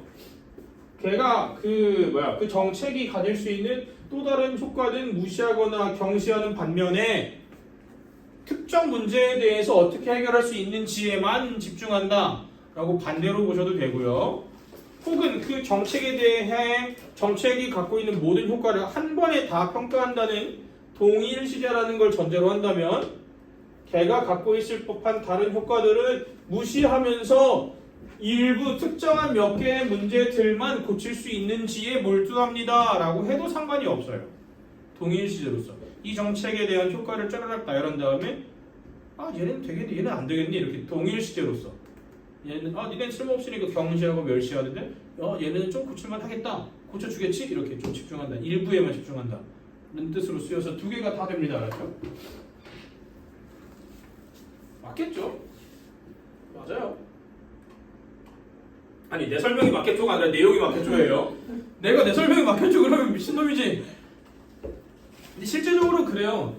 걔가 그 정책이 가질 수 있는 또 다른 효과는 무시하거나 경시하는 반면에 특정 문제에 대해서 어떻게 해결할 수 있는지에만 집중한다 라고 반대로 보셔도 되고요. 혹은 그 정책에 대해 정책이 갖고 있는 모든 효과를 한 번에 다 평가한다는 동일 시제라는 걸 전제로 한다면 걔가 갖고 있을 법한 다른 효과들은 무시하면서 일부 특정한 몇 개의 문제들만 고칠 수 있는지에 몰두합니다 라고 해도 상관이 없어요. 동일 시제로서 이 정책에 대한 효과를 짜라락 나열한 다음에 얘는 되겠니 얘는 안 되겠니 이렇게 동일 시제로서 얘는 니네는 쓸모없으니까 경시하고 멸시하는데 얘는 좀 고칠만 하겠다 고쳐주겠지 이렇게 좀 집중한다. 일부에만 집중한다 라는 뜻으로 쓰여서 두 개가 다 됩니다. 알았죠? 맞겠죠? 맞아요. 아니 내 설명이 맞겠죠가 아니라 내용이 맞겠죠예요. 내가 내 설명이 맞겠죠 그러면 미친놈이지. 근데 실제적으로 그래요.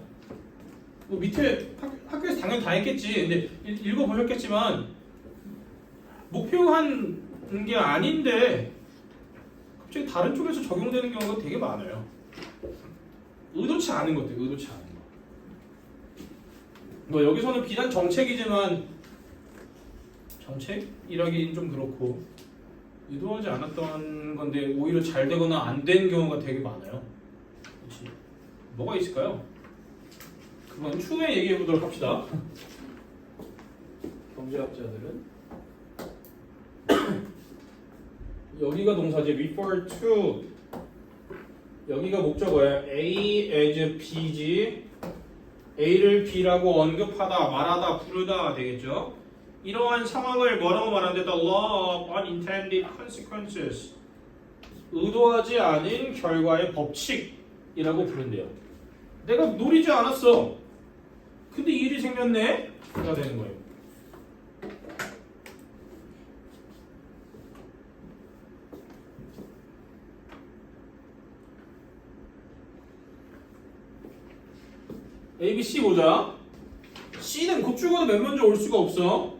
뭐 밑에 학교에서 당연히 다 했겠지. 근데 읽어보셨겠지만 목표한 게 아닌데 갑자기 다른 쪽에서 적용되는 경우가 되게 많아요. 의도치 않은 것들, 의도치 않은 거. 뭐 여기서는 비단 정책이지만 정책이라기는 좀 그렇고 의도하지 않았던 건데 오히려 잘 되거나 안 된 경우가 되게 많아요. 그렇지? 뭐가 있을까요? 그건 추후에 얘기해 보도록 합시다. 경제학자들은 여기가 동사지 refer to 여기가 목적어야 A as B지 A를 B라고 언급하다 말하다 부르다 되겠죠. 이러한 상황을 뭐라고 말하는데 the law of unintended consequences 의도하지 않은 결과의 법칙이라고 부른대요. 내가 노리지 않았어. 근데 이 일이 생겼네? 가 되는 거예요. A, B, C 보자. C는 곧 죽어도 맨 먼저 올 수가 없어.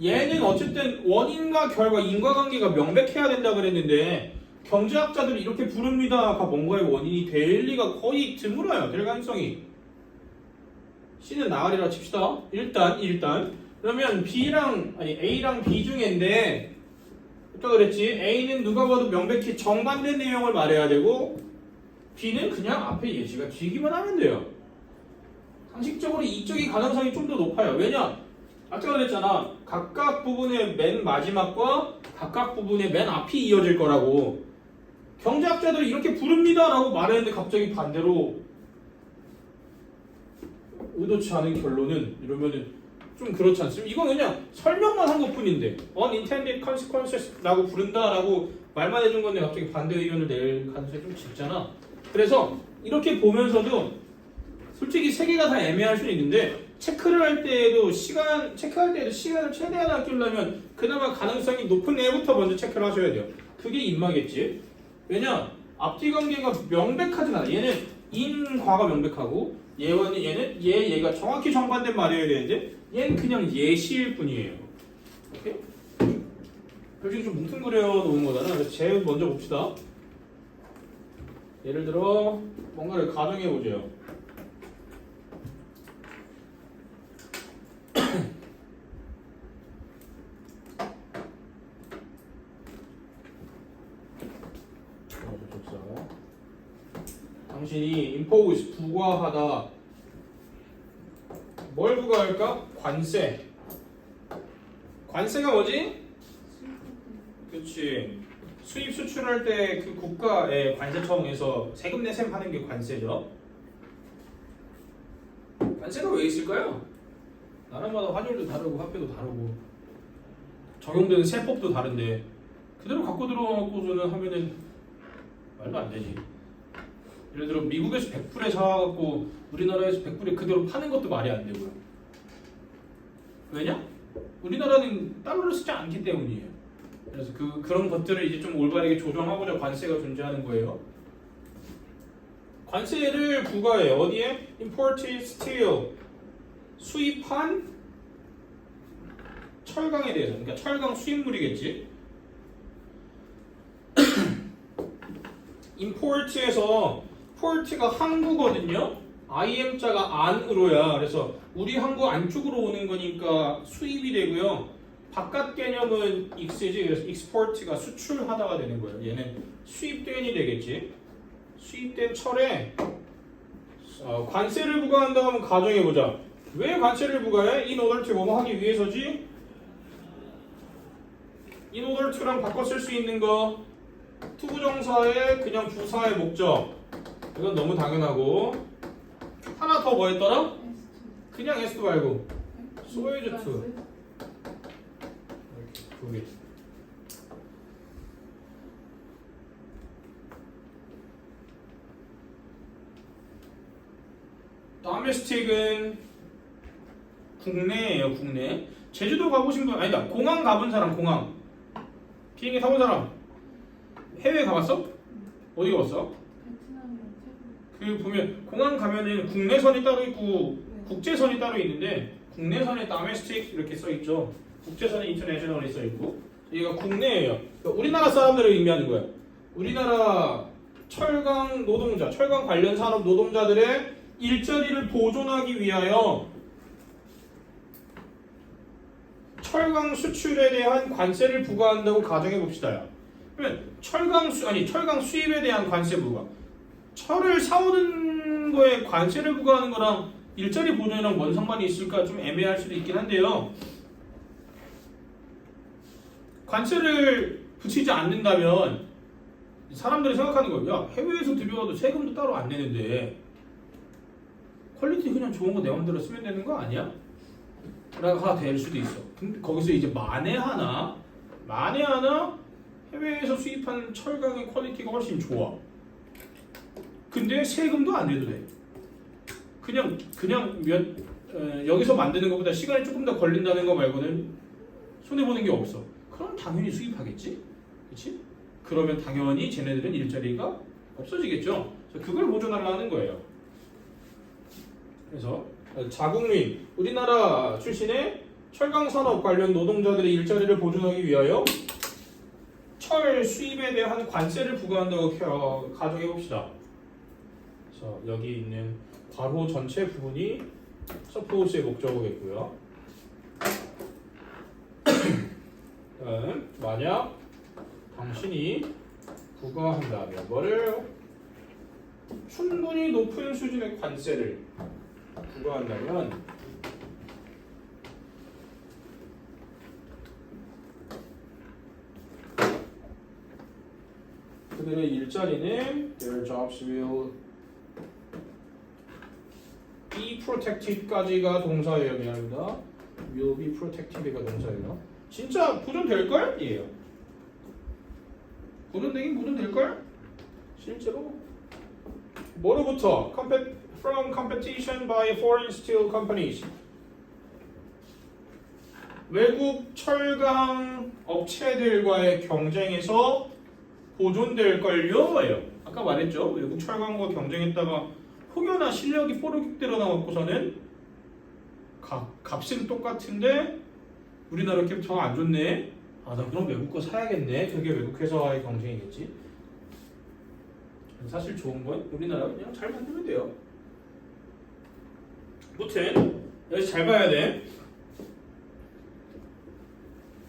얘는 어쨌든 원인과 결과, 인과관계가 명백해야 된다 그랬는데 경제학자들이 이렇게 부릅니다가 뭔가의 원인이 될 리가 거의 드물어요. 될 가능성이. C는 나으리라 칩시다. 일단 그러면 A랑 B 중인데 아까 그랬지. A는 누가 봐도 명백히 정반대 내용을 말해야 되고 B는 그냥 앞에 예시가 뒤기만 하면 돼요. 상식적으로 이쪽이 가능성이 좀 더 높아요. 왜냐? 아까 그랬잖아. 각각 부분의 맨 마지막과 각각 부분의 맨 앞이 이어질 거라고. 경제학자들이 이렇게 부릅니다 라고 말했는데 갑자기 반대로 의도치 않은 결론은 이러면은 좀 그렇지 않습니까? 이건 그냥 설명만 한 것뿐인데 unintended consequences 라고 부른다 라고 말만 해준 건데 갑자기 반대 의견을 낼 가능성이 좀 짙잖아. 그래서 이렇게 보면서도 솔직히 세 개가 다 애매할 수는 있는데 체크할 때에도 시간을 최대한 아끼려면 그나마 가능성이 높은 애부터 먼저 체크를 하셔야 돼요. 그게 인마겠지. 왜냐? 앞뒤 관계가 명백하진 않아. 얘는 인과가 명백하고 얘가 정확히 정반대 말해야 되는데 얘는 그냥 예시일 뿐이에요. 오케이? 솔직히 좀 뭉뚱그려 놓은 거잖아. 그래서 제일 먼저 봅시다. 예를 들어 뭔가를 가정해 보죠. 당신이 impose 부과하다 뭘 부과할까? 관세. 관세가 뭐지? 그렇지. 수입 수출할 때 그 국가의 관세청에서 세금 내셈 하는 게 관세죠. 관세가 왜 있을까요? 나라마다 환율도 다르고 화폐도 다르고 적용되는 세법도 다른데 그대로 갖고 들어놓고서는 하면은 말도 안 되지. 예를 들어 미국에서 100불에 사갖고 우리나라에서 100불에 그대로 파는 것도 말이 안 되고요. 왜냐? 우리나라는 달러를 쓰지 않기 때문이에요. 그래서 그런 것들을 이제 좀 올바르게 조정하고자 관세가 존재하는 거예요. 관세를 부과해요. 어디에? Imported steel. 수입한 철강에 대해서. 그러니까 철강 수입물이겠지. import에서 port가 항구거든요. IM자가 안으로야. 그래서 우리 항구 안쪽으로 오는 거니까 수입이 되고요. 바깥 개념은 x지. 그래서 export가 수출하다가 되는 거예요. 얘는 수입된이 되겠지. 수입된 철에 관세를 부과한다고 하면 가정해보자. 왜 관세를 부과해? in order to 뭐뭐 하기 위해서지? in order to랑 바꿔 쓸 수 있는 거 투부정사의 그냥 부사의 목적. 이건 너무 당연하고 하나 더 뭐 했더라? 그냥 S2 말고 소유주 2 두 개. 다메스틱은 국내예요. 국내. 제주도 가보신 분 아니다. 공항 가본 사람. 공항 비행기 타본 사람. 해외 가봤어? 어디 가봤어? 베트남이랑 태국. 그 보면 공항 가면은 국내선이 따로 있고 네. 국제선이 따로 있는데 국내선에 domestic 이렇게 써 있죠. 국제선에 international이 써 있고 얘가 국내예요. 그러니까 우리나라 사람들을 의미하는 거야. 우리나라 철강 노동자, 철강 관련 산업 노동자들의 일자리를 보존하기 위하여 철강 수출에 대한 관세를 부과한다고 가정해 봅시다요. 그러면 철강 수입에 대한 관세 부과. 철을 사오는 거에 관세를 부과하는 거랑 일자리 보존이랑 뭔 상관이 있을까 좀 애매할 수도 있긴 한데요. 관세를 붙이지 않는다면 사람들이 생각하는 거예요. 야, 해외에서 들여와도 세금도 따로 안 내는데 퀄리티 그냥 좋은 거 내 맘대로 쓰면 되는 거 아니야? 라가 될 수도 있어. 근데 거기서 이제 만에 하나 해외에서 수입한 철강의 퀄리티가 훨씬 좋아. 근데 세금도 안 내도 돼. 그냥 여기서 만드는 것보다 시간이 조금 더 걸린다는 거 말고는 손해 보는 게 없어. 그럼 당연히 수입하겠지, 그렇지? 그러면 당연히 쟤네들은 일자리가 없어지겠죠. 그걸 보존하려는 거예요. 그래서 자국민, 우리나라 출신의 철강산업 관련 노동자들의 일자리를 보존하기 위하여 철 수입에 대한 관세를 부과한다고 가정해 봅시다. 그래서 여기 있는 괄호 전체 부분이 서포스의 목적어겠고요. 만약 당신이 부과한다면 뭐를 충분히 높은 수준의 관세를 부과한다면 그들의 일자리는 their jobs will be protected까지가 동사예요. 미안합니다. will be protected가 동사예요. 진짜 보존될걸? 이에요. 보존되긴 보존될걸? 실제로 뭐로부터? From competition by foreign steel companies. 외국 철강 업체들과의 경쟁에서 보존될걸요? 아까 말했죠. 외국 철강과 경쟁했다가 혹여나 실력이 뽀록대로 나왔고서는 값은 똑같은데 우리나라 게 더 안 좋네. 아, 나 그럼 외국 거 사야겠네. 그게 외국 회사와의 경쟁이겠지. 사실 좋은 건 우리나라 그냥 잘 만들면 돼요. 무튼 여기서 잘 봐야 돼.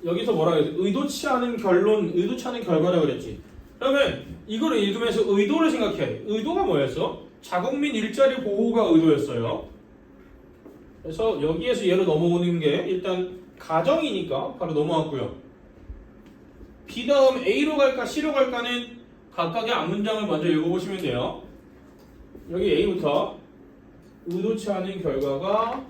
여기서 뭐라 그랬지? 의도치 않은 결론, 의도치 않은 결과라고 그랬지. 그러면 이거를 읽으면서 의도를 생각해야 돼. 의도가 뭐였어? 자국민 일자리 보호가 의도였어요. 그래서 여기에서 얘로 넘어오는 게 일단 가정이니까 바로 넘어왔고요. B 다음 A로 갈까 C로 갈까는 각각의 앞문장을 먼저 읽어보시면 돼요. 여기 A부터 의도치 않은 결과가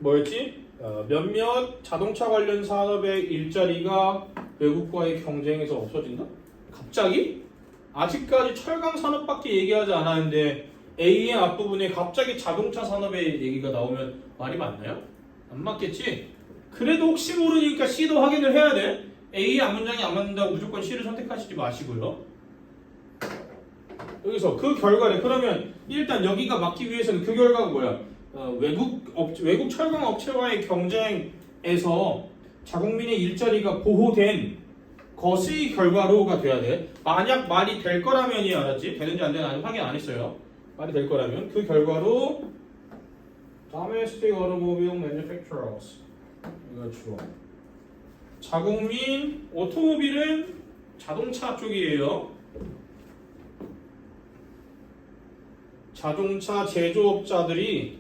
뭐였지? 몇몇 자동차 관련 산업의 일자리가 외국과의 경쟁에서 없어진다? 갑자기? 아직까지 철강 산업밖에 얘기하지 않았는데 A의 앞부분에 갑자기 자동차 산업의 얘기가 나오면 말이 맞나요? 안 맞겠지? 그래도 혹시 모르니까 C도 확인을 해야 돼. A의 앞문장이 안 맞는다고 무조건 C를 선택하시지 마시고요. 여기서 그 결과를 그러면 일단 여기가 맞기 위해서는 그 결과가 뭐야? 외국 철강 업체와의 경쟁에서 자국민의 일자리가 보호된 것의 결과로가 돼야 돼. 만약 말이 될 거라면이 알았지? 되는지 안 되는지 아직 확인 안 했어요. 말이 될 거라면 그 결과로 domestic automobile manufacturers 이거 주어. 자국민 오토모빌은 자동차 쪽이에요. 자동차 제조업자들이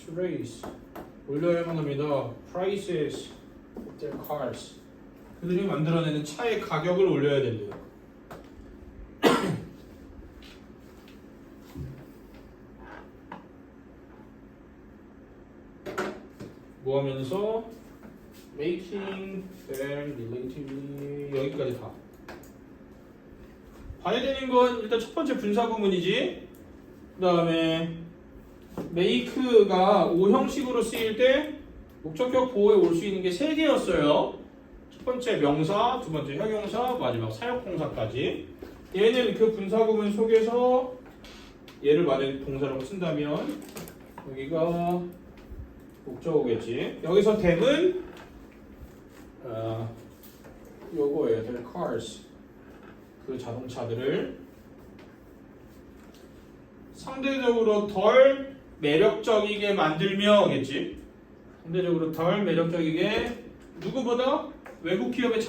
to raise 올려야만 합니다. prices of their cars. 그들이 만들어내는 차의 가격을 올려야 된대요. 뭐 하면서 making them relatively 여기까지 다 봐야 되는 건 일단 첫 번째 분사 구문이지. 그 다음에 make가 O 형식으로 쓰일 때 목적격 보호에 올 수 있는 게 3개였어요. 첫 번째 명사, 두 번째 형용사, 마지막 사역동사까지. 얘는 그 분사 구문 속에서 얘를 만약에 동사라고 쓴다면 여기가 목적어겠지. 여기서 them은 요거예요. their cars. 그 자동차들을 상대적으로 덜 매력적이게 만들며겠지. 상대적으로 덜 매력적이게 누구보다 외국 기업의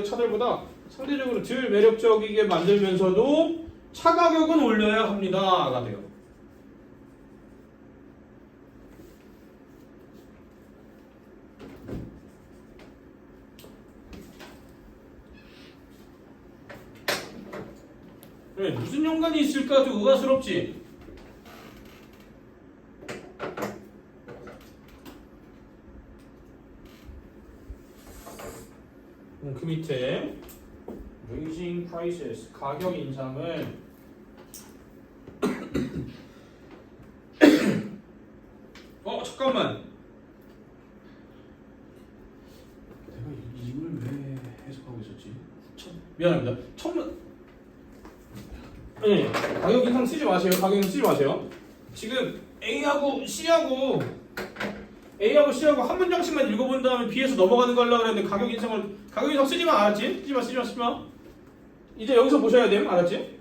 차들보다 상대적으로 덜 매력적이게 만들면서도 차 가격은 올려야 합니다가 돼요. 그래, 무슨 연관이 있을까 좀 의아스럽지. 그 밑에 raising prices 가격 인상을 잠깐만 내가 이걸 왜 해석하고 있었지? 미안합니다. 네, 가격 인상 쓰지 마세요. 가격 인상 쓰지 마세요. 지금 A하고 C하고 한 문장씩만 읽어본 다음에 B에서 넘어가는 거 하려고 그랬는데 가격 인상 쓰지 마. 알았지? 쓰지 마. 이제 여기서 보셔야 됨. 알았지?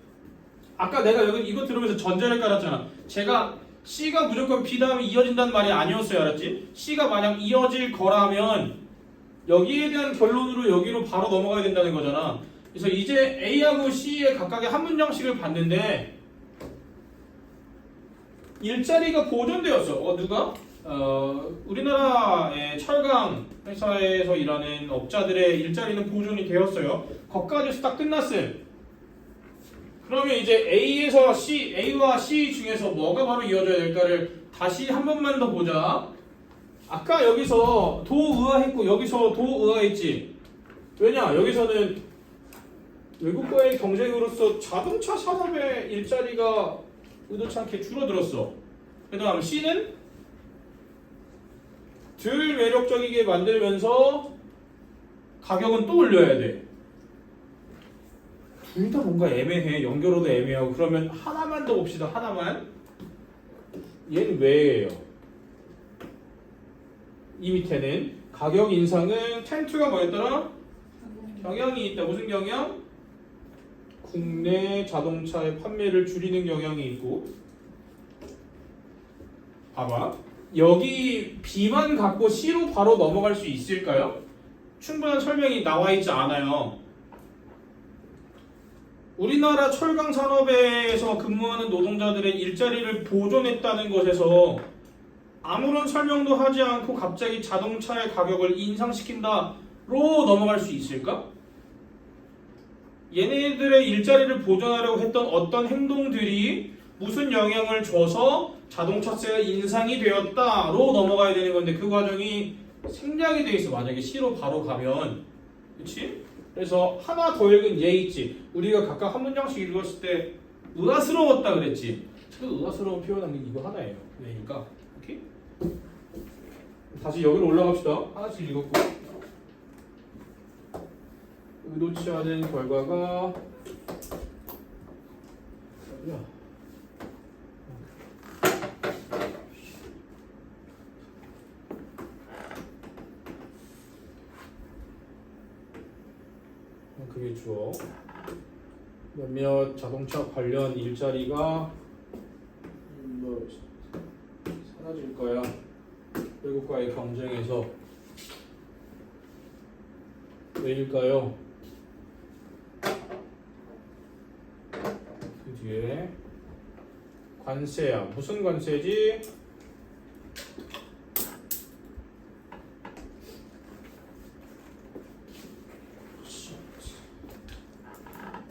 아까 내가 여기 이거 들으면서 전제를 깔았잖아. 제가 C가 무조건 B 다음에 이어진다는 말이 아니었어요. 알았지? C가 만약 이어질 거라면 여기에 대한 결론으로 여기로 바로 넘어가야 된다는 거잖아. 그래서 이제 A하고 C의 각각의 한 문장씩을 봤는데 일자리가 보존되었어. 누가? 우리나라의 철강 회사에서 일하는 업자들의 일자리는 보존이 되었어요. 거기까지 딱 끝났어요. 그러면 이제 A와 C 중에서 뭐가 바로 이어져야 될까를 다시 한 번만 더 보자. 아까 여기서 도의아했고 여기서 도의아했지. 왜냐? 여기서는 외국과의 경쟁으로서 자동차 산업의 일자리가 의도치 않게 줄어들었어. 그 다음 C는 덜 매력적이게 만들면서 가격은 또 올려야 돼. 둘 다 뭔가 애매해. 연결어도 애매하고. 그러면 하나만 더 봅시다. 하나만. 얘는 왜예요? 이 밑에는 가격 인상은 텐트가 뭐였더라? 경향이 있다. 무슨 경향? 국내 자동차의 판매를 줄이는 경향이 있고. 봐봐. 여기 B만 갖고 C로 바로 넘어갈 수 있을까요? 충분한 설명이 나와 있지 않아요. 우리나라 철강 산업에서 근무하는 노동자들의 일자리를 보존했다는 것에서 아무런 설명도 하지 않고 갑자기 자동차의 가격을 인상시킨다로 넘어갈 수 있을까? 얘네들의 일자리를 보존하려고 했던 어떤 행동들이 무슨 영향을 줘서 자동차세가 인상이 되었다로 넘어가야 되는 건데 그 과정이 생략이 돼 있어. 만약에 C로 바로 가면. 그치? 그래서 하나 더 읽은 얘 있지. 우리가 각각 한 문장씩 읽었을 때 의아스러웠다 그랬지. 그 의아스러운 표현한 게 이거 하나예요. 그러니까 오케이? 다시 여기로 올라갑시다. 하나씩 읽었고 의도치 않은 결과가 그게 주어 몇몇 자동차 관련 일자리가 사라질 거야. 외국과의 경쟁에서. 왜일까요? 그 뒤에 관세야. 무슨 관세지?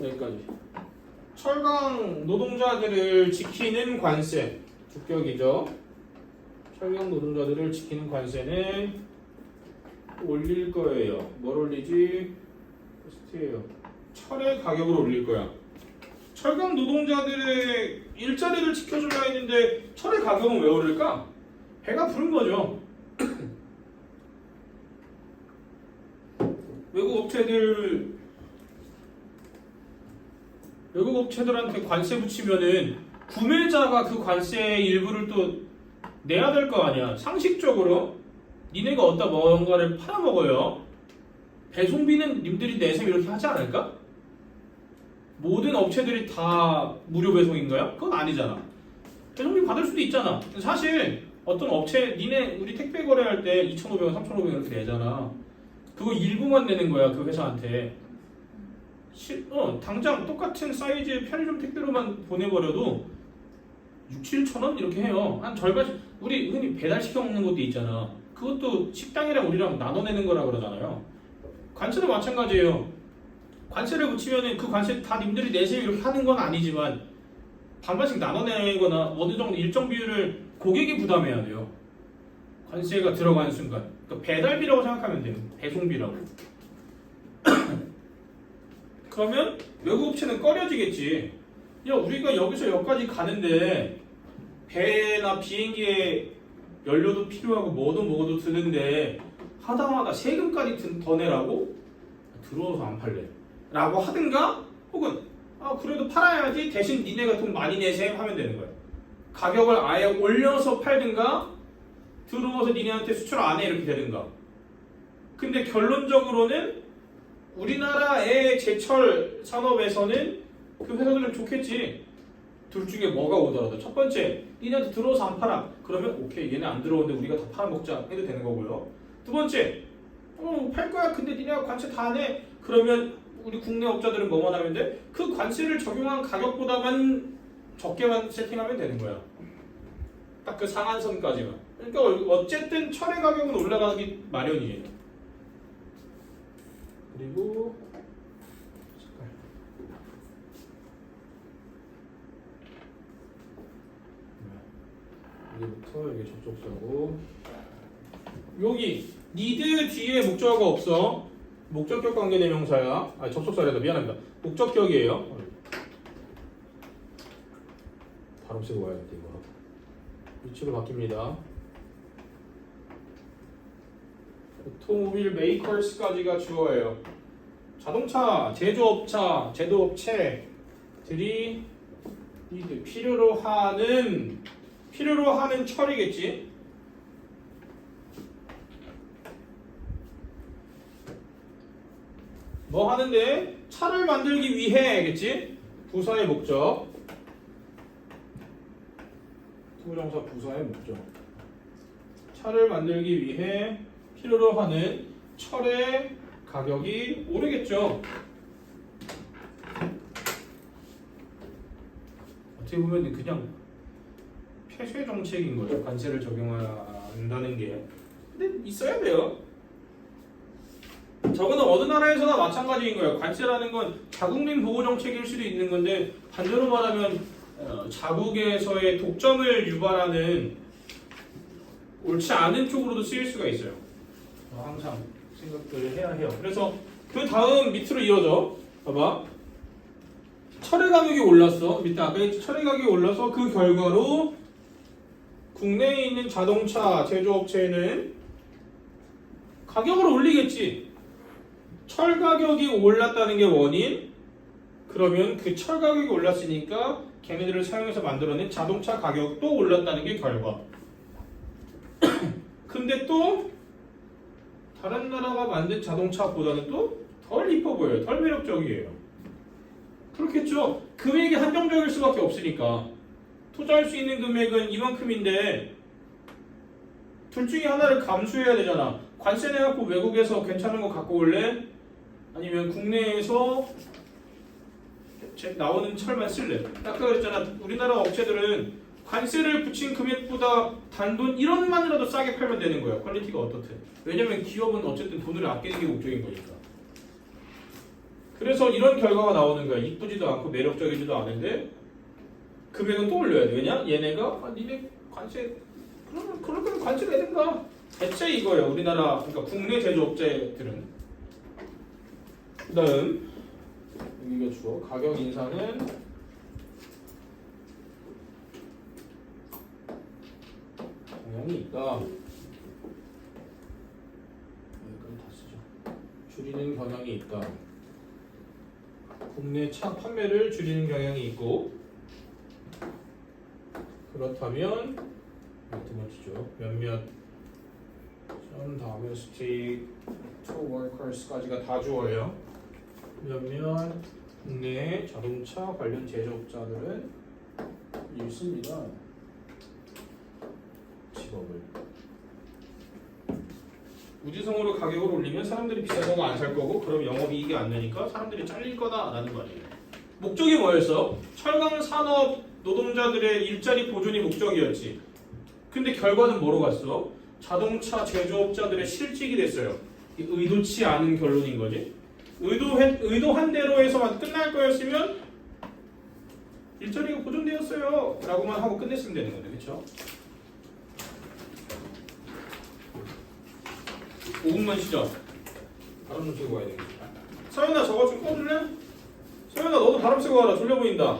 여기까지. 철강 노동자들을 지키는 관세. 주격이죠. 철강 노동자들을 지키는 관세는 올릴 거예요. 뭘 올리지? 코스트예요. 철의 가격을 올릴 거야. 철강 노동자들의 일자리를 지켜주려 했는데 철의 가격은 왜 오를까? 배가 부른 거죠. 외국 업체들한테 관세 붙이면은 구매자가 그 관세의 일부를 또 내야 될 거 아니야. 상식적으로 니네가 어디다 뭔가를 팔아먹어요. 배송비는 님들이 내셈 이렇게 하지 않을까? 모든 업체들이 다 무료 배송인가요? 그건 아니잖아. 배송비 받을 수도 있잖아. 사실 어떤 업체 니네 우리 택배 거래할 때 2,500원, 3,500원 이렇게 내잖아. 그거 일부만 내는 거야 그 회사한테. 당장 똑같은 사이즈의 편의점 택배로만 보내버려도 6, 7,000원 이렇게 해요. 한 절반. 우리 흔히 배달시켜 먹는 것도 있잖아. 그것도 식당이랑 우리랑 나눠내는 거라 그러잖아요. 관세도 마찬가지예요. 관세를 붙이면은 그 관세 다 님들이 내세요 이렇게 하는 건 아니지만 반반씩 나눠내거나 어느 정도 일정 비율을 고객이 부담해야 돼요. 관세가 들어가는 순간. 그러니까 배달비라고 생각하면 돼요. 배송비라고. 그러면 외국 업체는 꺼려지겠지. 야, 우리가 여기서 여기까지 가는데 배나 비행기에 연료도 필요하고 뭐도 드는데 하다마다 세금까지 더 내라고? 들어와서 안 팔래. 라고 하든가 혹은 그래도 팔아야지 대신 니네가 돈 많이 내셈 하면 되는 거야. 가격을 아예 올려서 팔든가 들어와서 니네한테 수출 안 해 이렇게 되든가. 근데 결론적으로는 우리나라의 제철 산업에서는 그 회사들은 좋겠지. 둘 중에 뭐가 오더라도 첫 번째 니네한테 들어와서 안 팔아. 그러면 오케이 얘네 안 들어오는데 우리가 다 팔아먹자 해도 되는 거고요. 두 번째 팔 거야. 근데 니네가 관세 다 내. 그러면 우리 국내 업자들은 뭐만 하면 돼? 그 관세를 적용한 가격보다만 적게만 세팅하면 되는 거야. 딱 그 상한선까지만. 그러니까 어쨌든 철의 가격은 올라가기 마련이에요. 그리고 여기부터 여기 접속사고 여기 need 뒤에 목적어가 없어. 목적격 관계대명사야. 접속사래다. 미안합니다. 목적격이에요. 발음 쓰고 와야겠다 이거. 위치로 바뀝니다. 오토모빌 메이커스까지가 주어예요. 자동차 제조업체 제도업체들이 필요로 하는 철이겠지. 뭐 하는데? 차를 만들기 위해겠지? 부사의 목적. 투부정사 부사의 목적. 차를 만들기 위해 필요로 하는 철의 가격이 오르겠죠. 어떻게 보면 그냥 폐쇄 정책인 거죠. 관세를 적용한다는 게. 근데 있어야 돼요. 저거는 어느 나라에서나 마찬가지인 거예요. 관세라는 건 자국민 보호 정책일 수도 있는 건데 반대로 말하면 자국에서의 독점을 유발하는 옳지 않은 쪽으로도 쓰일 수가 있어요. 항상 생각들을 해야 해요. 그래서 그 다음 밑으로 이어져. 봐봐. 철의 가격이 올랐어. 밑에 아까 했지. 철의 가격이 올라서 그 결과로 국내에 있는 자동차 제조업체는 가격을 올리겠지. 철 가격이 올랐다는 게 원인. 그러면 그 철 가격이 올랐으니까 걔네들을 사용해서 만들어낸 자동차 가격도 올랐다는 게 결과. 근데 또 다른 나라가 만든 자동차보다는 또 덜 이뻐 보여요. 덜 매력적이에요. 그렇겠죠. 금액이 한정적일 수밖에 없으니까. 투자할 수 있는 금액은 이만큼인데 둘 중에 하나를 감수해야 되잖아. 관세 내갖고 외국에서 괜찮은 거 갖고 올래? 아니면 국내에서 나오는 철만 쓸래? 아까 그랬잖아. 우리나라 업체들은 관세를 붙인 금액보다 단돈 1원만이라도 싸게 팔면 되는 거야. 퀄리티가 어떻든. 왜냐면 기업은 어쨌든 돈을 아끼는 게 목적인 거니까. 그래서 이런 결과가 나오는 거야. 이쁘지도 않고 매력적이지도 않은데 금액은 또 올려야 돼. 왜냐? 얘네가 니네 관세 그러면 그럴 거면 관세 내든가. 대체 이거예요. 우리나라 그러니까 국내 제조업체들은. 그다음 여기가 주어. 가격 인상은 경향이 있다. 여기까지 다 쓰죠. 줄이는 경향이 있다. 국내 차 판매를 줄이는 경향이 있고 그렇다면 두 번째죠. 몇몇 전 다음에 stick to workers까지가 다 주어예요. 몇몇 네 자동차 관련 제조업자들은 잃습니다. 직업을. 무지성으로 가격을 올리면 사람들이 비싸서 안 살 거고 그럼 영업이익이 안 되니까 사람들이 잘릴 거다라는 거 아니에요. 목적이 뭐였어? 철강 산업 노동자들의 일자리 보존이 목적이었지. 근데 결과는 뭐로 갔어? 자동차 제조업자들의 실직이 됐어요. 의도치 않은 결론인 거지. 의도한 대로 해서만 끝날 거였으면 일자리가 보존되었어요 라고만 하고 끝냈으면 되는 건데, 그쵸? 5분만 쉬죠. 바람 좀 쐬고 가야 되겠다. 서연아 저거 좀 꺼줄래? 서연아 너도 바람 쐬고 가라. 졸려 보인다.